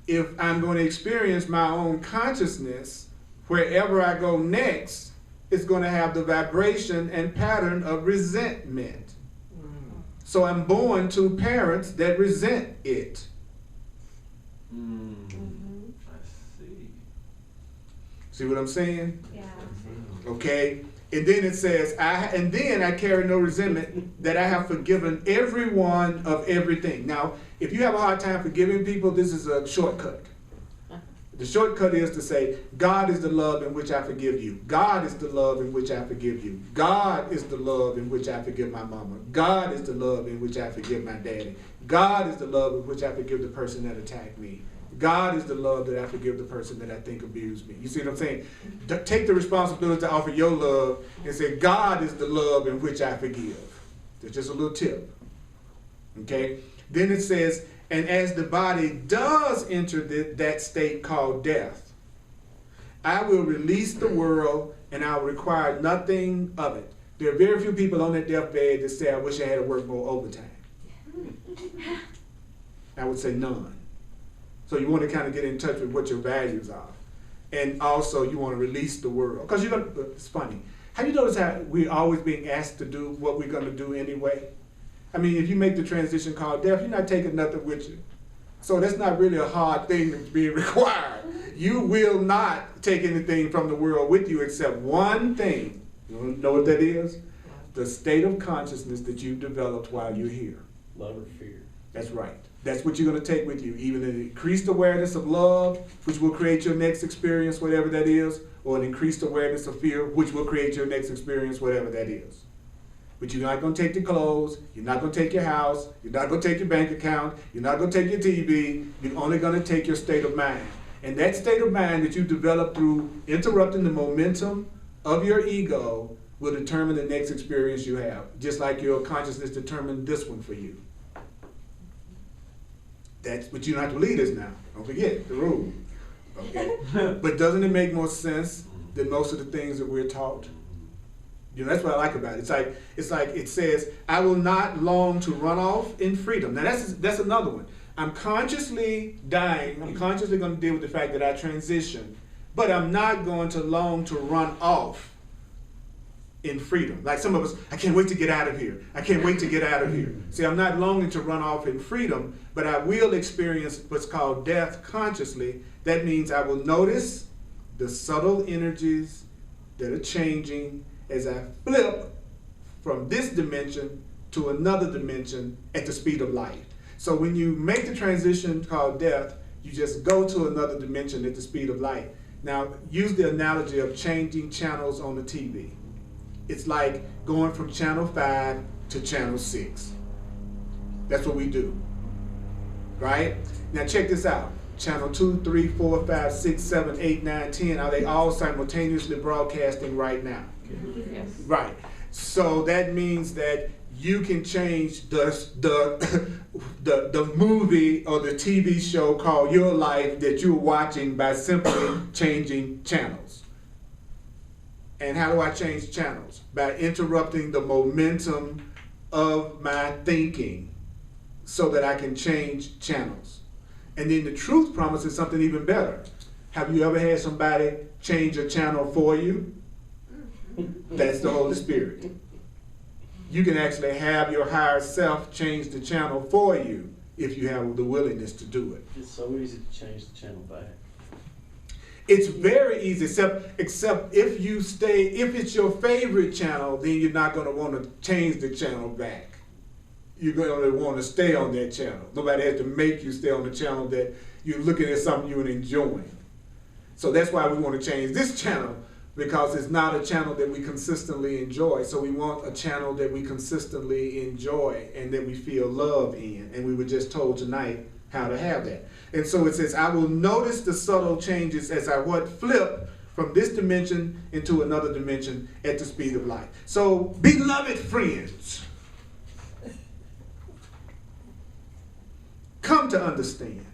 If I'm going to experience my own consciousness, wherever I go next, it's going to have the vibration and pattern of resentment. So I'm born to parents that resent it. I see. See what I'm saying? Yeah. Okay? And then it says, and then I carry no resentment, that I have forgiven everyone of everything. Now, if you have a hard time forgiving people, this is a shortcut. The shortcut is to say, God is the love in which I forgive you. God is the love in which I forgive you. God is the love in which I forgive my mama. God is the love in which I forgive my daddy. God is the love in which I forgive the person that attacked me. God is the love that I forgive the person that I think abused me. You see what I'm saying? Take the responsibility to offer your love and say, God is the love in which I forgive. That's just a little tip. Okay? Then it says, and as the body does enter that state called death, I will release the world and I will require nothing of it. There are very few people on that deathbed that say, I wish I had to work more overtime. I would say none. So you want to kind of get in touch with what your values are. And also you want to release the world. Because it's funny. Have you noticed how we're always being asked to do what we're going to do anyway? I mean, if you make the transition called death, you're not taking nothing with you. So that's not really a hard thing that's being required. You will not take anything from the world with you except one thing. You know what that is? The state of consciousness that you've developed while you're here. Love or fear. That's right. That's what you're going to take with you. Either an increased awareness of love, which will create your next experience, whatever that is, or an increased awareness of fear, which will create your next experience, whatever that is. But you're not going to take your clothes, you're not going to take your house, you're not going to take your bank account, you're not going to take your TV, you're only going to take your state of mind. And that state of mind that you develop through interrupting the momentum of your ego will determine the next experience you have, just like your consciousness determined this one for you. That's what you don't have to lead us now. Don't forget the rule. Okay? But doesn't it make more sense than most of the things that we're taught? You know, that's what I like about it. It's like it says, I will not long to run off in freedom. Now that's another one. I'm consciously dying. I'm consciously going to deal with the fact that I transition, but I'm not going to long to run off in freedom. Like some of us, I can't wait to get out of here. I can't wait to get out of here. See, I'm not longing to run off in freedom, but I will experience what's called death consciously. That means I will notice the subtle energies that are changing as I flip from this dimension to another dimension at the speed of light. So when you make the transition called death, you just go to another dimension at the speed of light. Now, use the analogy of changing channels on the TV. It's like going from channel 5 to channel 6. That's what we do, right? Now check this out. Channel 2, 3, 4, 5, 6, 7, 8, 9, 10, are they all simultaneously broadcasting right now? Yes. Right. So that means that you can change the movie or the TV show called Your Life that you're watching by simply changing channels. And how do I change channels? By interrupting the momentum of my thinking so that I can change channels. And then the truth promise is something even better. Have you ever had somebody change a channel for you? That's the Holy Spirit. You can actually have your higher self change the channel for you if you have the willingness to do it. It's so easy to change the channel back. It's very easy, except if it's your favorite channel, then you're not going to want to change the channel back. You're going to want to stay on that channel. Nobody has to make you stay on the channel that you're looking at something you're enjoying. So that's why we want to change this channel, because it's not a channel that we consistently enjoy. So we want a channel that we consistently enjoy and that we feel love in. And we were just told tonight how to have that. And so it says, I will notice the subtle changes as I flip from this dimension into another dimension at the speed of light. So, beloved friends, come to understand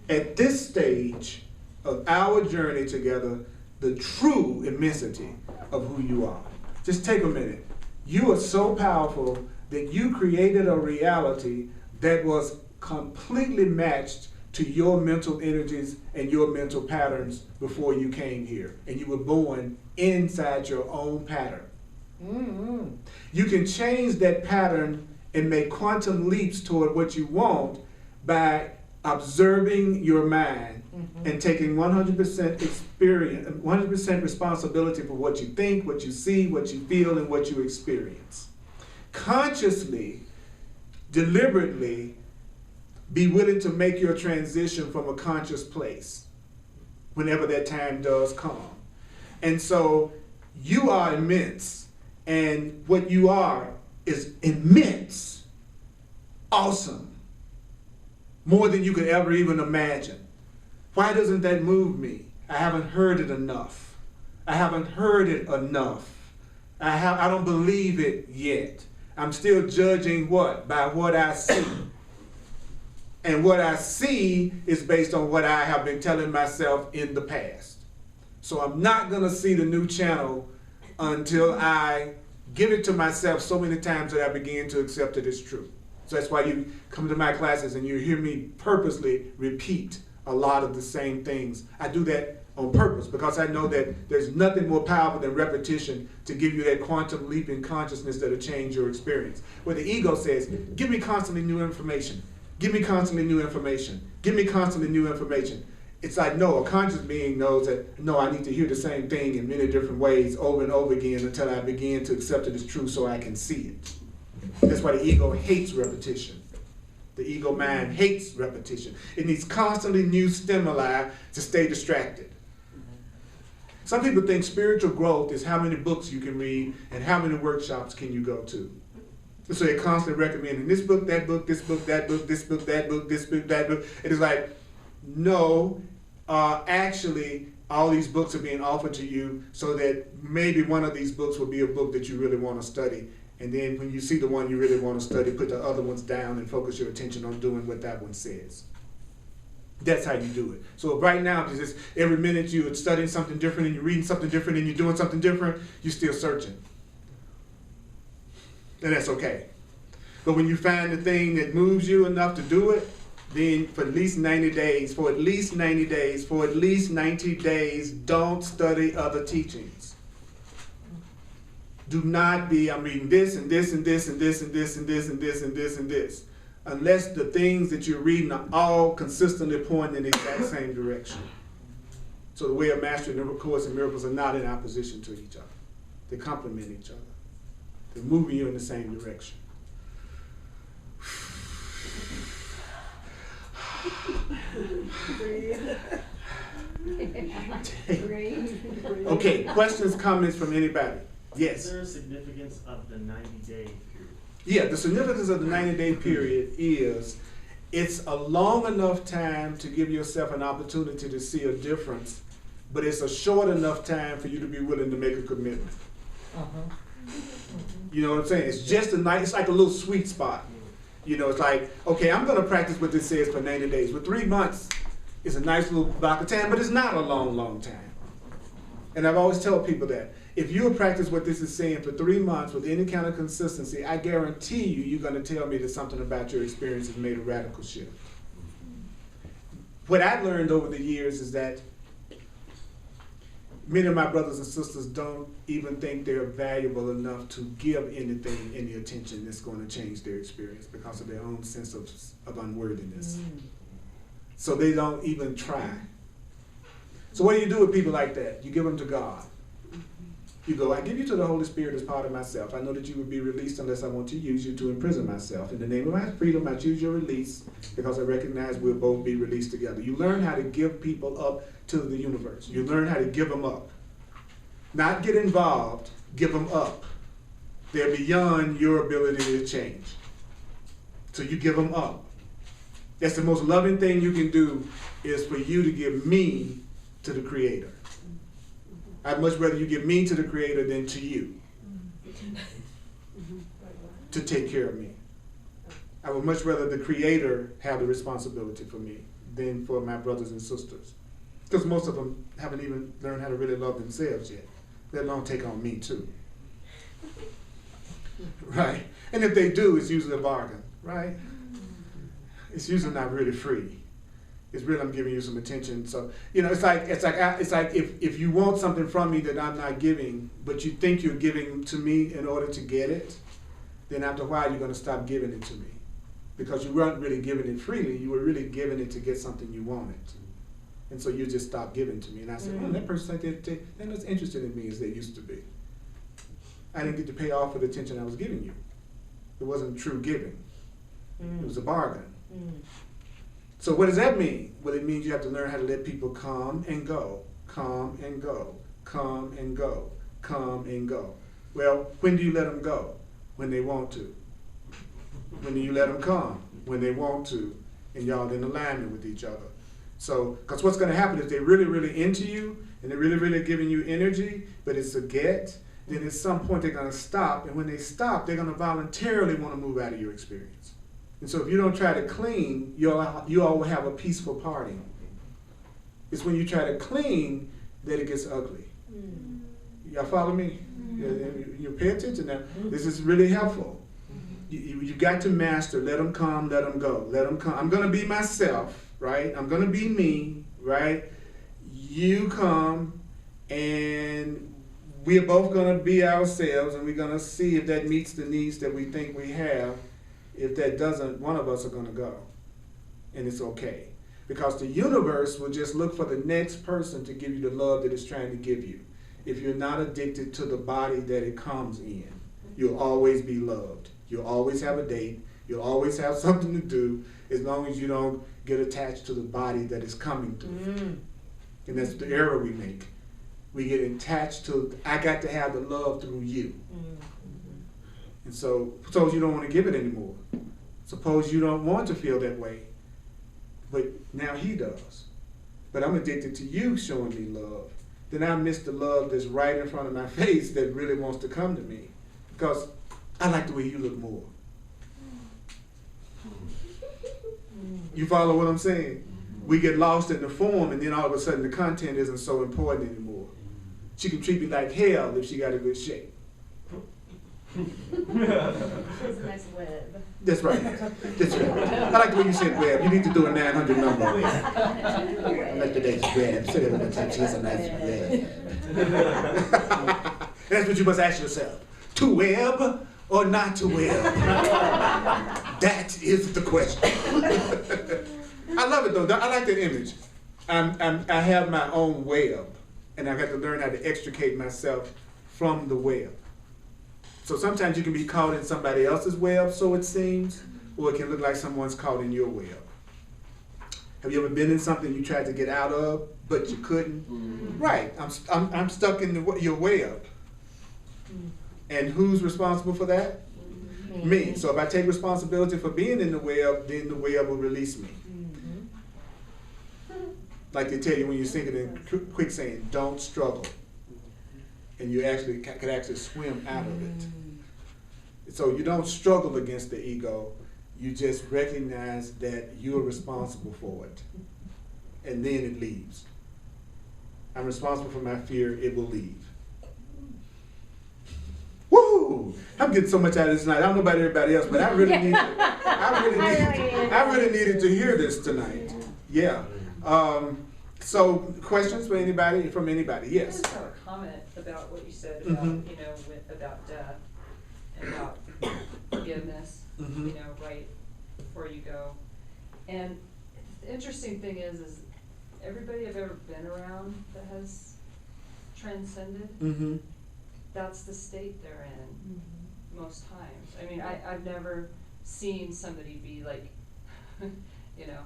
at this stage of our journey together the true immensity of who you are. Just take a minute. You are so powerful that you created a reality that was completely matched to your mental energies and your mental patterns before you came here. And you were born inside your own pattern. Mm-hmm. You can change that pattern and make quantum leaps toward what you want by observing your mind and taking 100% experience, 100% responsibility for what you think, what you see, what you feel, and what you experience. Consciously, deliberately, be willing to make your transition from a conscious place whenever that time does come. And so you are immense, and what you are is immense, awesome, more than you could ever even imagine. Why doesn't that move me? I haven't heard it enough. I haven't heard it enough. I don't believe it yet. I'm still judging what? By what I see. And what I see is based on what I have been telling myself in the past. So I'm not going to see the new channel until I give it to myself so many times that I begin to accept it as true. So that's why you come to my classes and you hear me purposely repeat a lot of the same things. I do that on purpose because I know that there's nothing more powerful than repetition to give you that quantum leap in consciousness that'll change your experience. Where the ego says, give me constantly new information. Give me constantly new information. Give me constantly new information. It's like, no, a conscious being knows that, no, I need to hear the same thing in many different ways over and over again until I begin to accept it as true so I can see it. That's why the ego hates repetition. The ego mind hates repetition. It needs constantly new stimuli to stay distracted. Some people think spiritual growth is how many books you can read and how many workshops can you go to. So they constantly recommending this book, that book, this book, that book, this book, that book, this book, that book. It is like, no, actually, all these books are being offered to you so that maybe one of these books will be a book that you really want to study. And then when you see the one you really want to study, put the other ones down and focus your attention on doing what that one says. That's how you do it. So right now, just every minute you're studying something different and you're reading something different and you're doing something different, you're still searching. And that's okay. But when you find the thing that moves you enough to do it, then for at least 90 days, for at least 90 days, don't study other teachings. Do not be, I'm reading this and this and this and this and this and this and this and this and this. Unless the things that you're reading are all consistently pointing in the exact same direction. So the way of mastering the Course in Miracles are not in opposition to each other. They complement each other. They're moving you in the same direction. Okay, questions, comments from anybody? Yes. Is there a significance of the 90-day period? Yeah, the significance of the 90-day period is it's a long enough time to give yourself an opportunity to see a difference, but it's a short enough time for you to be willing to make a commitment. You know what I'm saying? It's just a nice, it's like a little sweet spot. You know, it's like, okay, I'm going to practice what this says for 90 days. But 3 months is a nice little block of time, but it's not a long, long time. And I've always told people that. If you practice what this is saying for 3 months with any kind of consistency, I guarantee you, you're going to tell me that something about your experience has made a radical shift. What I've learned over the years is that many of my brothers and sisters don't even think they're valuable enough to give anything any attention that's going to change their experience because of their own sense of unworthiness. So they don't even try. So what do you do with people like that? You give them to God. You go, I give you to the Holy Spirit as part of myself. I know that you would be released unless I want to use you to imprison myself. In the name of my freedom, I choose your release because I recognize we'll both be released together. You learn how to give people up to the universe. You learn how to give them up. Not get involved, give them up. They're beyond your ability to change. So you give them up. That's the most loving thing you can do is for you to give me to the Creator. I'd much rather you give me to the Creator than to you to take care of me. I would much rather the Creator have the responsibility for me than for my brothers and sisters. Because most of them haven't even learned how to really love themselves yet, let alone take on me too. Right? And if they do, it's usually a bargain, right? it's usually not really free. It's really, I'm giving you some attention. So, you know, it's like if you want something from me that I'm not giving, but you think you're giving to me in order to get it, then after a while you're going to stop giving it to me. Because you weren't really giving it freely, you were really giving it to get something you wanted. And so you just stopped giving to me. And I said, that person, they're not as interested in me as they used to be. I didn't get to pay off for the attention I was giving you. It wasn't true giving. It was a bargain. So what does that mean? Well, it means you have to learn how to let people come and go, come and go, come and go, come and go. Well, when do you let them go? When they want to. When do you let them come? When they want to, and y'all in alignment with each other. So, because what's going to happen is they're really, really into you, and they're really, really giving you energy, but it's a get, then at some point they're going to stop, and when they stop, they're going to voluntarily want to move out of your experience. And so if you don't try to cling, you all will have a peaceful party. It's when you try to cling that it gets ugly. Y'all follow me? You pay attention now. This is really helpful. You've got to master, let them come, let them go. Let them come. I'm going to be myself, right? I'm going to be me, right? You come, and we're both going to be ourselves, and we're going to see if that meets the needs that we think we have. If that doesn't, one of us are going to go. And it's okay. Because the universe will just look for the next person to give you the love that it's trying to give you. If you're not addicted to the body that it comes in, you'll always be loved. You'll always have a date. You'll always have something to do, as long as you don't get attached to the body that is coming through. And that's the error we make. We get attached to, I got to have the love through you. And so, suppose you don't want to give it anymore. Suppose you don't want to feel that way. But now he does. But I'm addicted to you showing me love. Then I miss the love that's right in front of my face that really wants to come to me. Because I like the way you look more. You follow what I'm saying? We get lost in the form, and then all of a sudden the content isn't so important anymore. She can treat me like hell if she got a good shape. It's a nice web. That's right. That's right. I like the way you said web. You need to do a 900 number. I like the day web. Say that one more time. She has a nice web. That's what you must ask yourself. To web or not to web? That is the question. I love it though. I like that image. I have my own web, and I've got to learn how to extricate myself from the web. So sometimes you can be caught in somebody else's web, so it seems, or it can look like someone's caught in your web. Have you ever been in something you tried to get out of, but you couldn't? Right. I'm stuck in your web. And who's responsible for that? Me. So if I take responsibility for being in the web, then the web will release me. Like they tell you when you're sinking in quicksand, don't struggle. And you actually could actually swim out of it. So you don't struggle against the ego. You just recognize that you are responsible for it. And then it leaves. I'm responsible for my fear, it will leave. Woo! I'm getting so much out of this tonight. I don't know about everybody else, but I really needed to hear this tonight. Yeah. So questions for anybody, from anybody? Yes. I just have a comment about what you said about, you know, about death and about forgiveness, you know, right before you go. And the interesting thing is everybody I've ever been around that has transcended, that's the state they're in most times. I mean, I've never seen somebody be like, you know,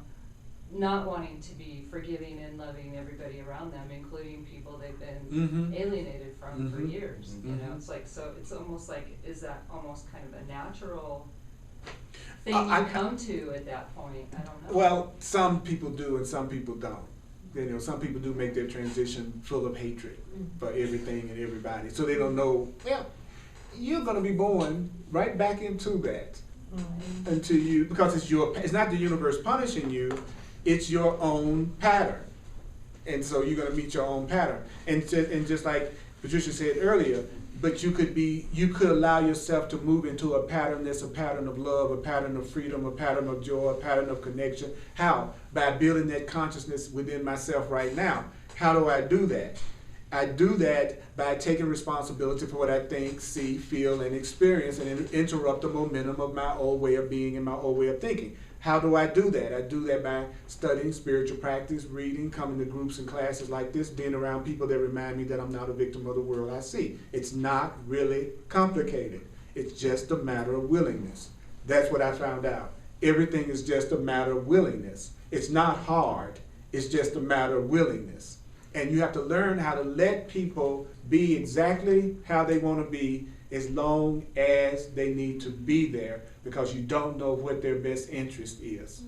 not wanting to be forgiving and loving everybody around them, including people they've been alienated from for years. You know, it's like, so it's almost like, is that almost kind of a natural thing you come to at that point? I don't know. Well, some people do and some people don't. You know, some people do make their transition full of hatred for everything and everybody. So they don't know, well, you're going to be born right back into that until you, because it's not the universe punishing you, it's your own pattern. And so you're going to meet your own pattern. And just like Patricia said earlier, but you could allow yourself to move into a pattern that's a pattern of love, a pattern of freedom, a pattern of joy, a pattern of connection. How? By building that consciousness within myself right now. How do I do that? I do that by taking responsibility for what I think, see, feel, and experience, and interrupt the momentum of my old way of being and my old way of thinking. How do I do that? I do that by studying spiritual practice, reading, coming to groups and classes like this, being around people that remind me that I'm not a victim of the world I see. It's not really complicated. It's just a matter of willingness. That's what I found out. Everything is just a matter of willingness. It's not hard. It's just a matter of willingness. And you have to learn how to let people be exactly how they want to be as long as they need to be there, because you don't know what their best interest is.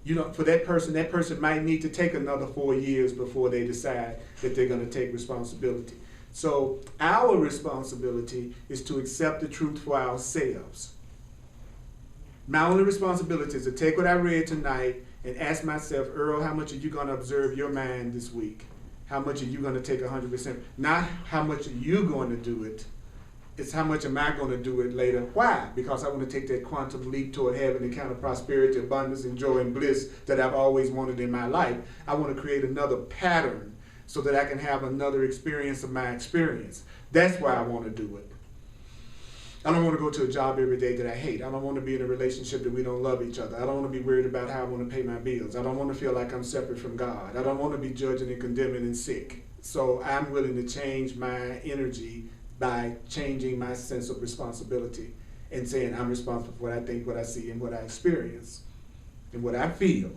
You know, for that person might need to take another 4 years before they decide that they're going to take responsibility. So our responsibility is to accept the truth for ourselves. My only responsibility is to take what I read tonight and ask myself, Earl, how much are you going to observe your mind this week? How much are you going to take 100%? Not how much are you going to do it. It's how much am I going to do it later. Why? Because I want to take that quantum leap toward having the kind of prosperity, abundance, and joy and bliss that I've always wanted in my life. I want to create another pattern so that I can have another experience of my experience. That's why I want to do it. I don't want to go to a job every day that I hate. I don't want to be in a relationship that we don't love each other. I don't want to be worried about how I want to pay my bills. I don't want to feel like I'm separate from God. I don't want to be judging and condemning and sick. So I'm willing to change my energy by changing my sense of responsibility and saying I'm responsible for what I think, what I see, and what I experience, and what I feel.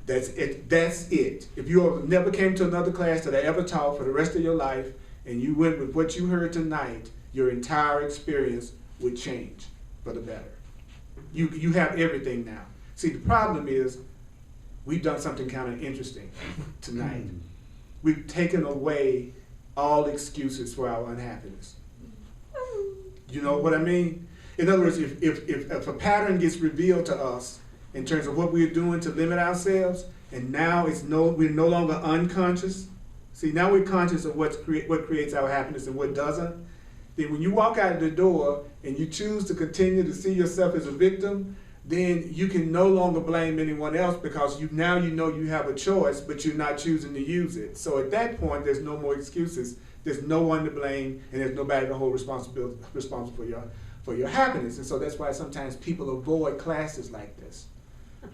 That's it. That's it. If you never came to another class that I ever taught for the rest of your life, and you went with what you heard tonight, your entire experience would change for the better. You have everything now. See, the problem is we've done something kind of interesting tonight. We've taken away all excuses for our unhappiness. You know what I mean? In other words, if a pattern gets revealed to us in terms of what we're doing to limit ourselves, and now we're no longer unconscious. See, now we're conscious of what creates our happiness and what doesn't. Then when you walk out of the door and you choose to continue to see yourself as a victim, then you can no longer blame anyone else, because now you know you have a choice, but you're not choosing to use it. So at that point, there's no more excuses. There's no one to blame, and there's nobody to hold responsible for your happiness. And so that's why sometimes people avoid classes like this.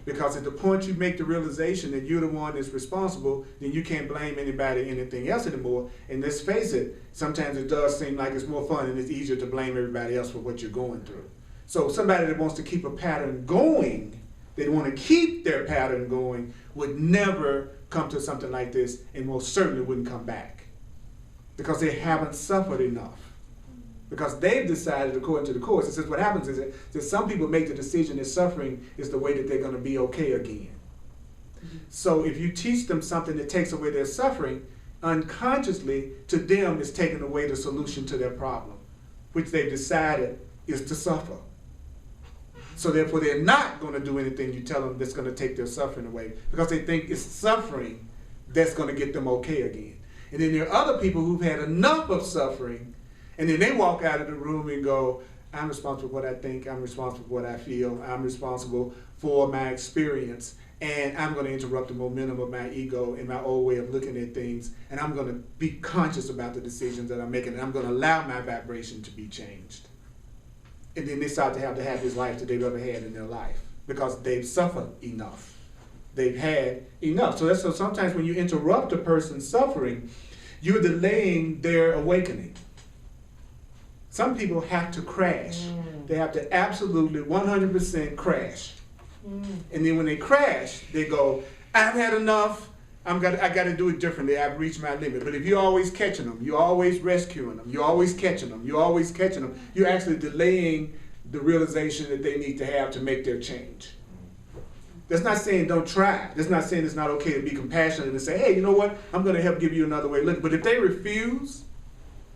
Because at the point you make the realization that you're the one that's responsible, then you can't blame anybody or anything else anymore. And let's face it, sometimes it does seem like it's more fun and it's easier to blame everybody else for what you're going through. So somebody that wants to keep a pattern going, they want to keep their pattern going, would never come to something like this, and most certainly wouldn't come back. Because they haven't suffered enough. Because they've decided, according to the Course, it says what happens is that some people make the decision that suffering is the way that they're going to be okay again. So if you teach them something that takes away their suffering, unconsciously, to them is taking away the solution to their problem, which they've decided is to suffer. So therefore they're not going to do anything you tell them that's going to take their suffering away, because they think it's suffering that's going to get them okay again. And then there are other people who've had enough of suffering, and then they walk out of the room and go, I'm responsible for what I think, I'm responsible for what I feel, I'm responsible for my experience, and I'm going to interrupt the momentum of my ego and my old way of looking at things, and I'm going to be conscious about the decisions that I'm making, and I'm going to allow my vibration to be changed. And then they start to have the happiest life that they've ever had in their life, because they've suffered enough. They've had enough. So sometimes when you interrupt a person's suffering, you're delaying their awakening. Some people have to crash. They have to absolutely 100% crash. And then when they crash, they go, I've had enough. I got to do it differently. I've reached my limit. But if you're always catching them, you're always rescuing them, you're always catching them, you're always catching them, you're actually delaying the realization that they need to have to make their change. That's not saying don't try. That's not saying it's not okay to be compassionate and say, hey, you know what? I'm going to help give you another way to look. But if they refuse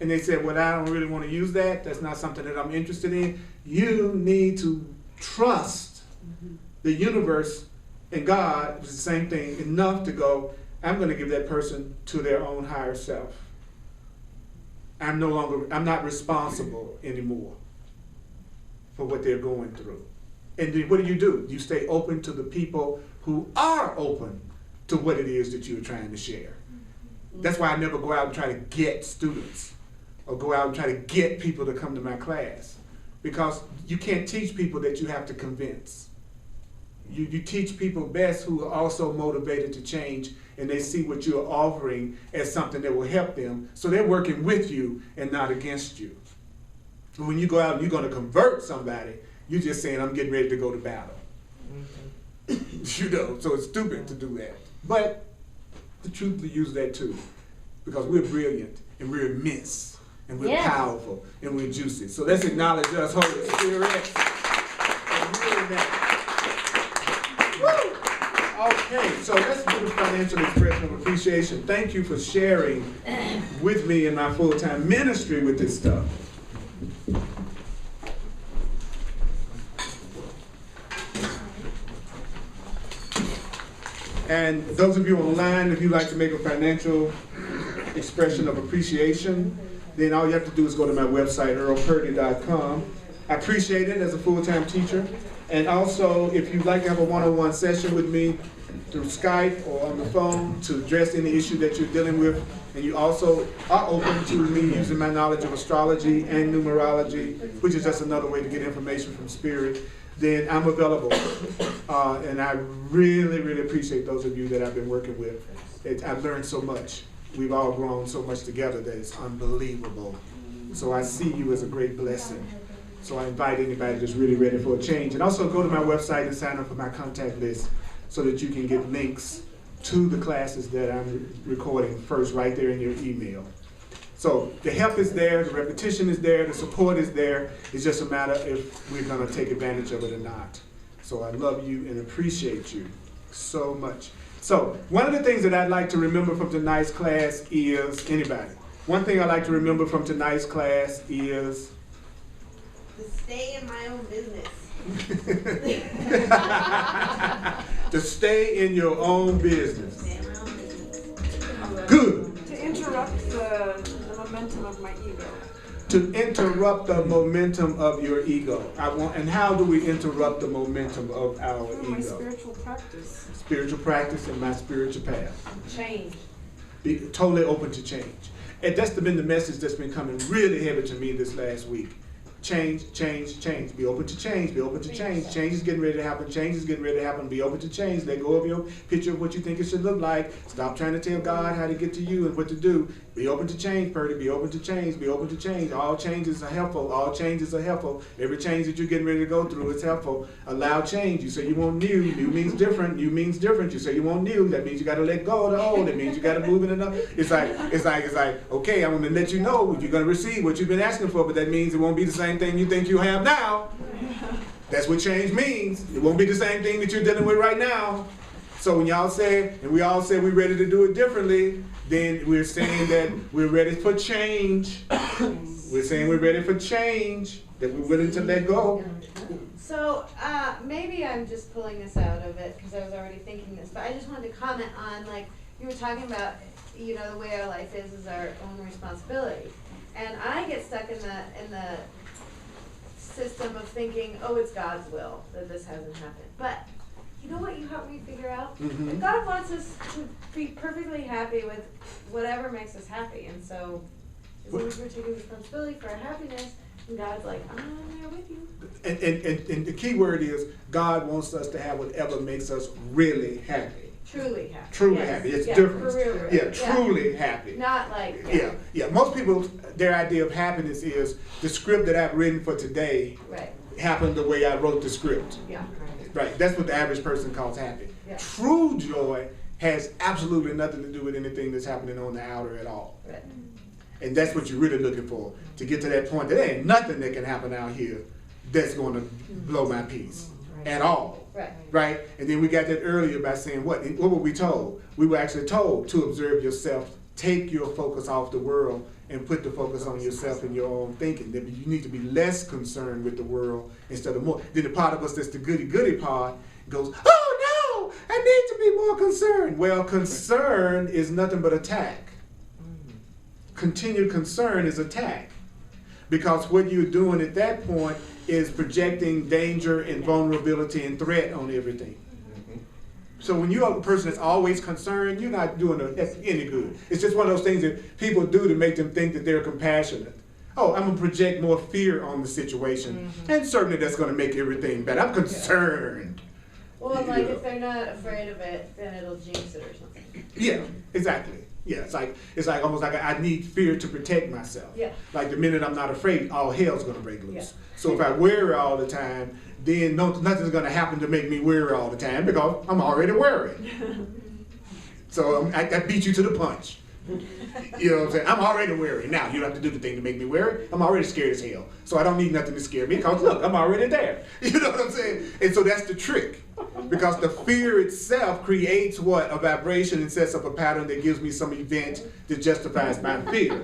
and they say, well, I don't really want to use that, that's not something that I'm interested in, you need to trust the universe and God, which is the same thing, enough to go, I'm going to give that person to their own higher self. I'm not responsible anymore for what they're going through. And then what do? You stay open to the people who are open to what it is that you're trying to share. That's why I never go out and try to get students or go out and try to get people to come to my class, because you can't teach people that you have to convince. You teach people best who are also motivated to change, and they see what you're offering as something that will help them, so they're working with you and not against you. When you go out and you're going to convert somebody, you're just saying, I'm getting ready to go to battle. You know, so it's stupid to do that. But the truth, we use that too, because we're brilliant and we're immense and we're Yes. powerful and we're juicy. So let's acknowledge us, Holy Spirit. And really that. Woo! Okay, so let's do the financial expression of appreciation. Thank you for sharing with me in my full-time ministry with this stuff. And those of you online, if you'd like to make a financial expression of appreciation, then all you have to do is go to my website, earlpurdy.com. I appreciate it as a full-time teacher. And also, if you'd like to have a one-on-one session with me through Skype or on the phone to address any issue that you're dealing with, and you also are open to me using my knowledge of astrology and numerology, which is just another way to get information from Spirit, then I'm available. And I really, really appreciate those of you that I've been working with. I've learned so much. We've all grown so much together that it's unbelievable. So I see you as a great blessing. So I invite anybody that's really ready for a change. And also go to my website and sign up for my contact list so that you can get links to the classes that I'm recording first right there in your email. So the help is there, the repetition is there, the support is there. It's just a matter if we're going to take advantage of it or not. So I love you and appreciate you so much. So one of the things that I'd like to remember from tonight's class is, anybody? One thing I'd like to remember from tonight's class is? To stay in my own business. To stay in your own business. Stay in my own business. Good. To interrupt the momentum of my ego. To interrupt the momentum of your ego. And how do we interrupt the momentum of our Through my ego? spiritual practice. Spiritual practice and my spiritual path. Change. Be totally open to change. And that's been the message that's been coming really heavy to me this last week. Change, change, change. Be open to change. Be open to change. Change is getting ready to happen. Change is getting ready to happen. Be open to change. Let go of your picture of what you think it should look like. Stop trying to tell God how to get to you and what to do. Be open to change, Purdy. Be open to change. Be open to change. All changes are helpful. All changes are helpful. Every change that you're getting ready to go through is helpful. Allow change. You say you want new. New means different. New means different. You say you want new. That means you got to let go of the old. That means you got to move in another. It's like, okay, I'm going to let you know you're going to receive what you've been asking for, but that means it won't be the same thing you think you have now. That's what change means. It won't be the same thing that you're dealing with right now. So when y'all say, and we all say we're ready to do it differently, then we're saying that we're ready for change. We're saying we're ready for change, that we're willing to let go. So maybe I'm just pulling this out of it because I was already thinking this, but I just wanted to comment on, like, you were talking about, you know, the way our life is our own responsibility. And I get stuck in the system of thinking, oh, it's God's will that this hasn't happened. But you know what you helped me figure out? Mhm. That God wants us to be perfectly happy with whatever makes us happy. And so as long as we're taking responsibility for our happiness, and God's like, I'm there with you. And the key word is God wants us to have whatever makes us really happy. Truly happy. Truly Yes. happy. It's Yeah, different. for real, Yeah, truly happy. Not like, Yeah. Most people, their idea of happiness is the script that I've written for today Right. happened the way I wrote the script. Yeah. Right. That's what the average person calls happy. Yeah. True joy has absolutely nothing to do with anything that's happening on the outer at all. Right. And that's what you're really looking for, to get to that point that there ain't nothing that can happen out here that's going to blow my peace at all. Right. Right? And then we got that earlier by saying what were we told? We were actually told to observe yourself, take your focus off the world and put the focus on yourself and your own thinking. That you need to be less concerned with the world instead of more. Then the part of us that's the goody part goes, oh no, I need to be more concerned. Well, concern is nothing but attack. continued concern is attack. Because what you're doing at that point is projecting danger and vulnerability and threat on everything. So when you're a person that's always concerned, you're not doing any good. It's just one of those things that people do to make them think that they're compassionate. Oh, I'm going to project more fear on the situation. And certainly that's going to make everything better. I'm concerned. Well, like if they're not afraid of it, then it'll jinx it or something. Yeah, exactly. Yeah, it's like almost like I need fear to protect myself. Yeah. Like the minute I'm not afraid, all hell's going to break loose. Yeah. So if I worry all the time, then nothing's going to happen to make me worry all the time because I'm already worried. So I beat you to the punch. You know what I'm saying? I'm already worried. Now, you don't have to do the thing to make me worry. I'm already scared as hell. So I don't need nothing to scare me because, look, I'm already there. You know what I'm saying? And so that's the trick. Because the fear itself creates what? A vibration and sets up a pattern that gives me some event that justifies my fear.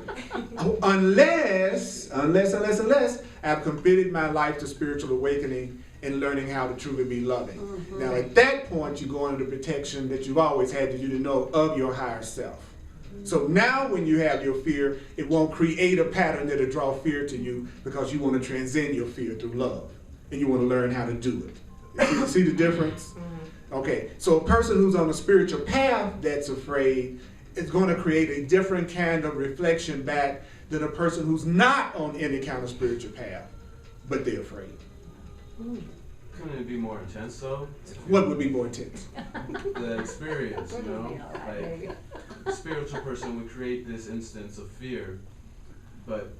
Unless I've committed my life to spiritual awakening and learning how to truly be loving. Now, at that point, you go under the protection that you've always had to know of your higher self. So now when you have your fear, it won't create a pattern that'll draw fear to you because you want to transcend your fear through love. And you want to learn how to do it. See the difference? Okay, so a person who's on a spiritual path that's afraid is going to create a different kind of reflection back than a person who's not on any kind of spiritual path, but they're afraid. Couldn't it be more intense though? What would be more intense? The experience, you know? Like, a spiritual person would create this instance of fear, but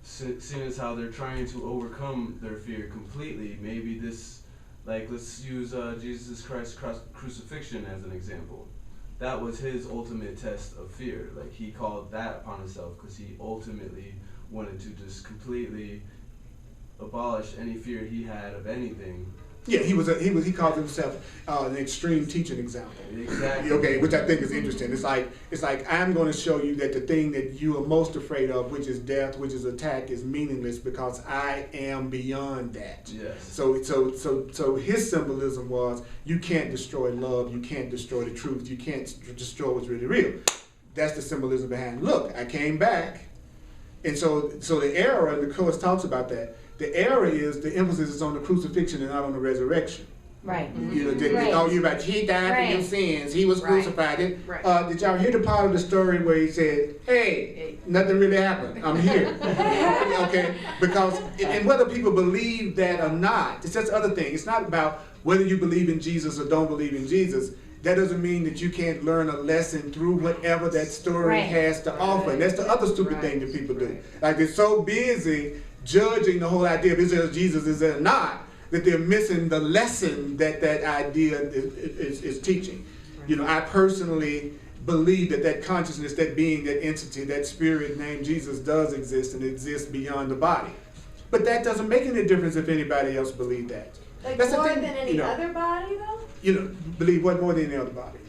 seeing as how they're trying to overcome their fear completely, maybe this, like, let's use Jesus Christ's crucifixion as an example. That was his ultimate test of fear. Like, he called that upon himself because he ultimately wanted to just completely abolish any fear he had of anything. Yeah, he called himself an extreme teaching example. Exactly. Okay, which I think is interesting. It's like I'm going to show you that the thing that you are most afraid of, which is death, which is attack, is meaningless because I am beyond that. Yes. So his symbolism was you can't destroy love, you can't destroy the truth, you can't destroy what's really real. That's the symbolism behind. Look, I came back, and so the error, and the Course talks about that. The error is the emphasis is on the crucifixion and not on the resurrection. Right. You know, you're about he died for your sins. He was crucified. Did y'all hear the part of the story where he said, "Hey, nothing really happened. I'm here." Okay, because and whether people believe that or not, it's just other thing. It's not about whether you believe in Jesus or don't believe in Jesus. That doesn't mean that you can't learn a lesson through whatever that story has to offer. And that's the other stupid thing that people do. Like they're so busy judging the whole idea of is there Jesus, is there not, that they're missing the lesson that idea is teaching. You know, I personally believe that consciousness, that being, that entity, that spirit named Jesus does exist and exists beyond the body. But that doesn't make any difference if anybody else believes that. Like that's more the thing, than any other body, though? You know, believe what more than any other body?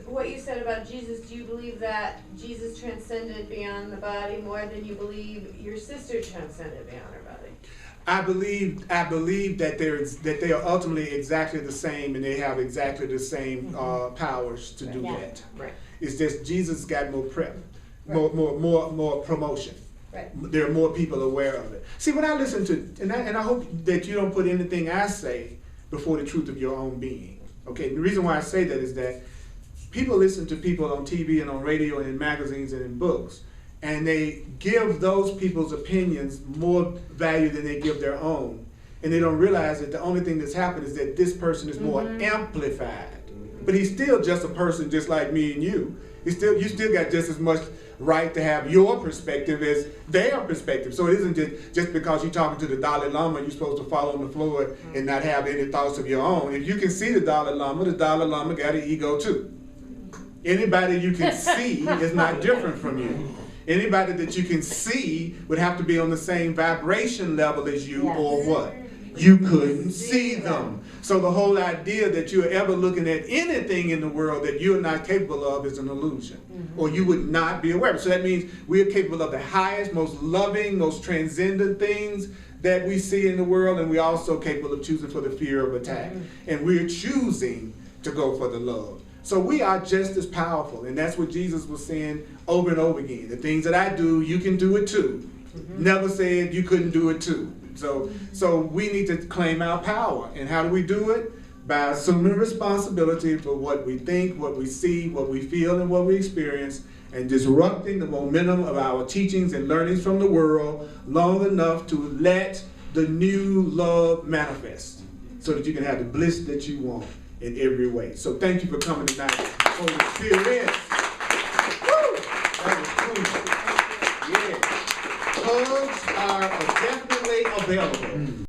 What you said about Jesus, do you believe that Jesus transcended beyond the body more than you believe your sister transcended beyond her body? I believe that they are ultimately exactly the same and they have exactly the same powers to do that. Right. It's just Jesus got more prep, more promotion. Right. There are more people aware of it. See, when I listen to, and I hope that you don't put anything I say before the truth of your own being. Okay, the reason why I say that is that people listen to people on TV and on radio and in magazines and in books, and they give those people's opinions more value than they give their own. And they don't realize that the only thing that's happened is that this person is more amplified. But he's still just a person just like me and you. You still got just as much right to have your perspective as their perspective. So it isn't just because you're talking to the Dalai Lama, you're supposed to fall on the floor and not have any thoughts of your own. If you can see the Dalai Lama got an ego too. Anybody you can see is not different from you. Anybody that you can see would have to be on the same vibration level as you, or what? You couldn't see them. So the whole idea that you're ever looking at anything in the world that you're not capable of is an illusion, or you would not be aware. So that means we are capable of the highest, most loving, most transcendent things that we see in the world, and we're also capable of choosing for the fear of attack. And we're choosing to go for the love. So we are just as powerful, and that's what Jesus was saying over and over again. The things that I do, you can do it too. Never said you couldn't do it too. So we need to claim our power. And how do we do it? By assuming responsibility for what we think, what we see, what we feel, and what we experience, and disrupting the momentum of our teachings and learnings from the world long enough to let the new love manifest so that you can have the bliss that you want in every way. So thank you for coming tonight. Holy Spirit. Woo! That was cool. Yeah. Hugs are definitely available.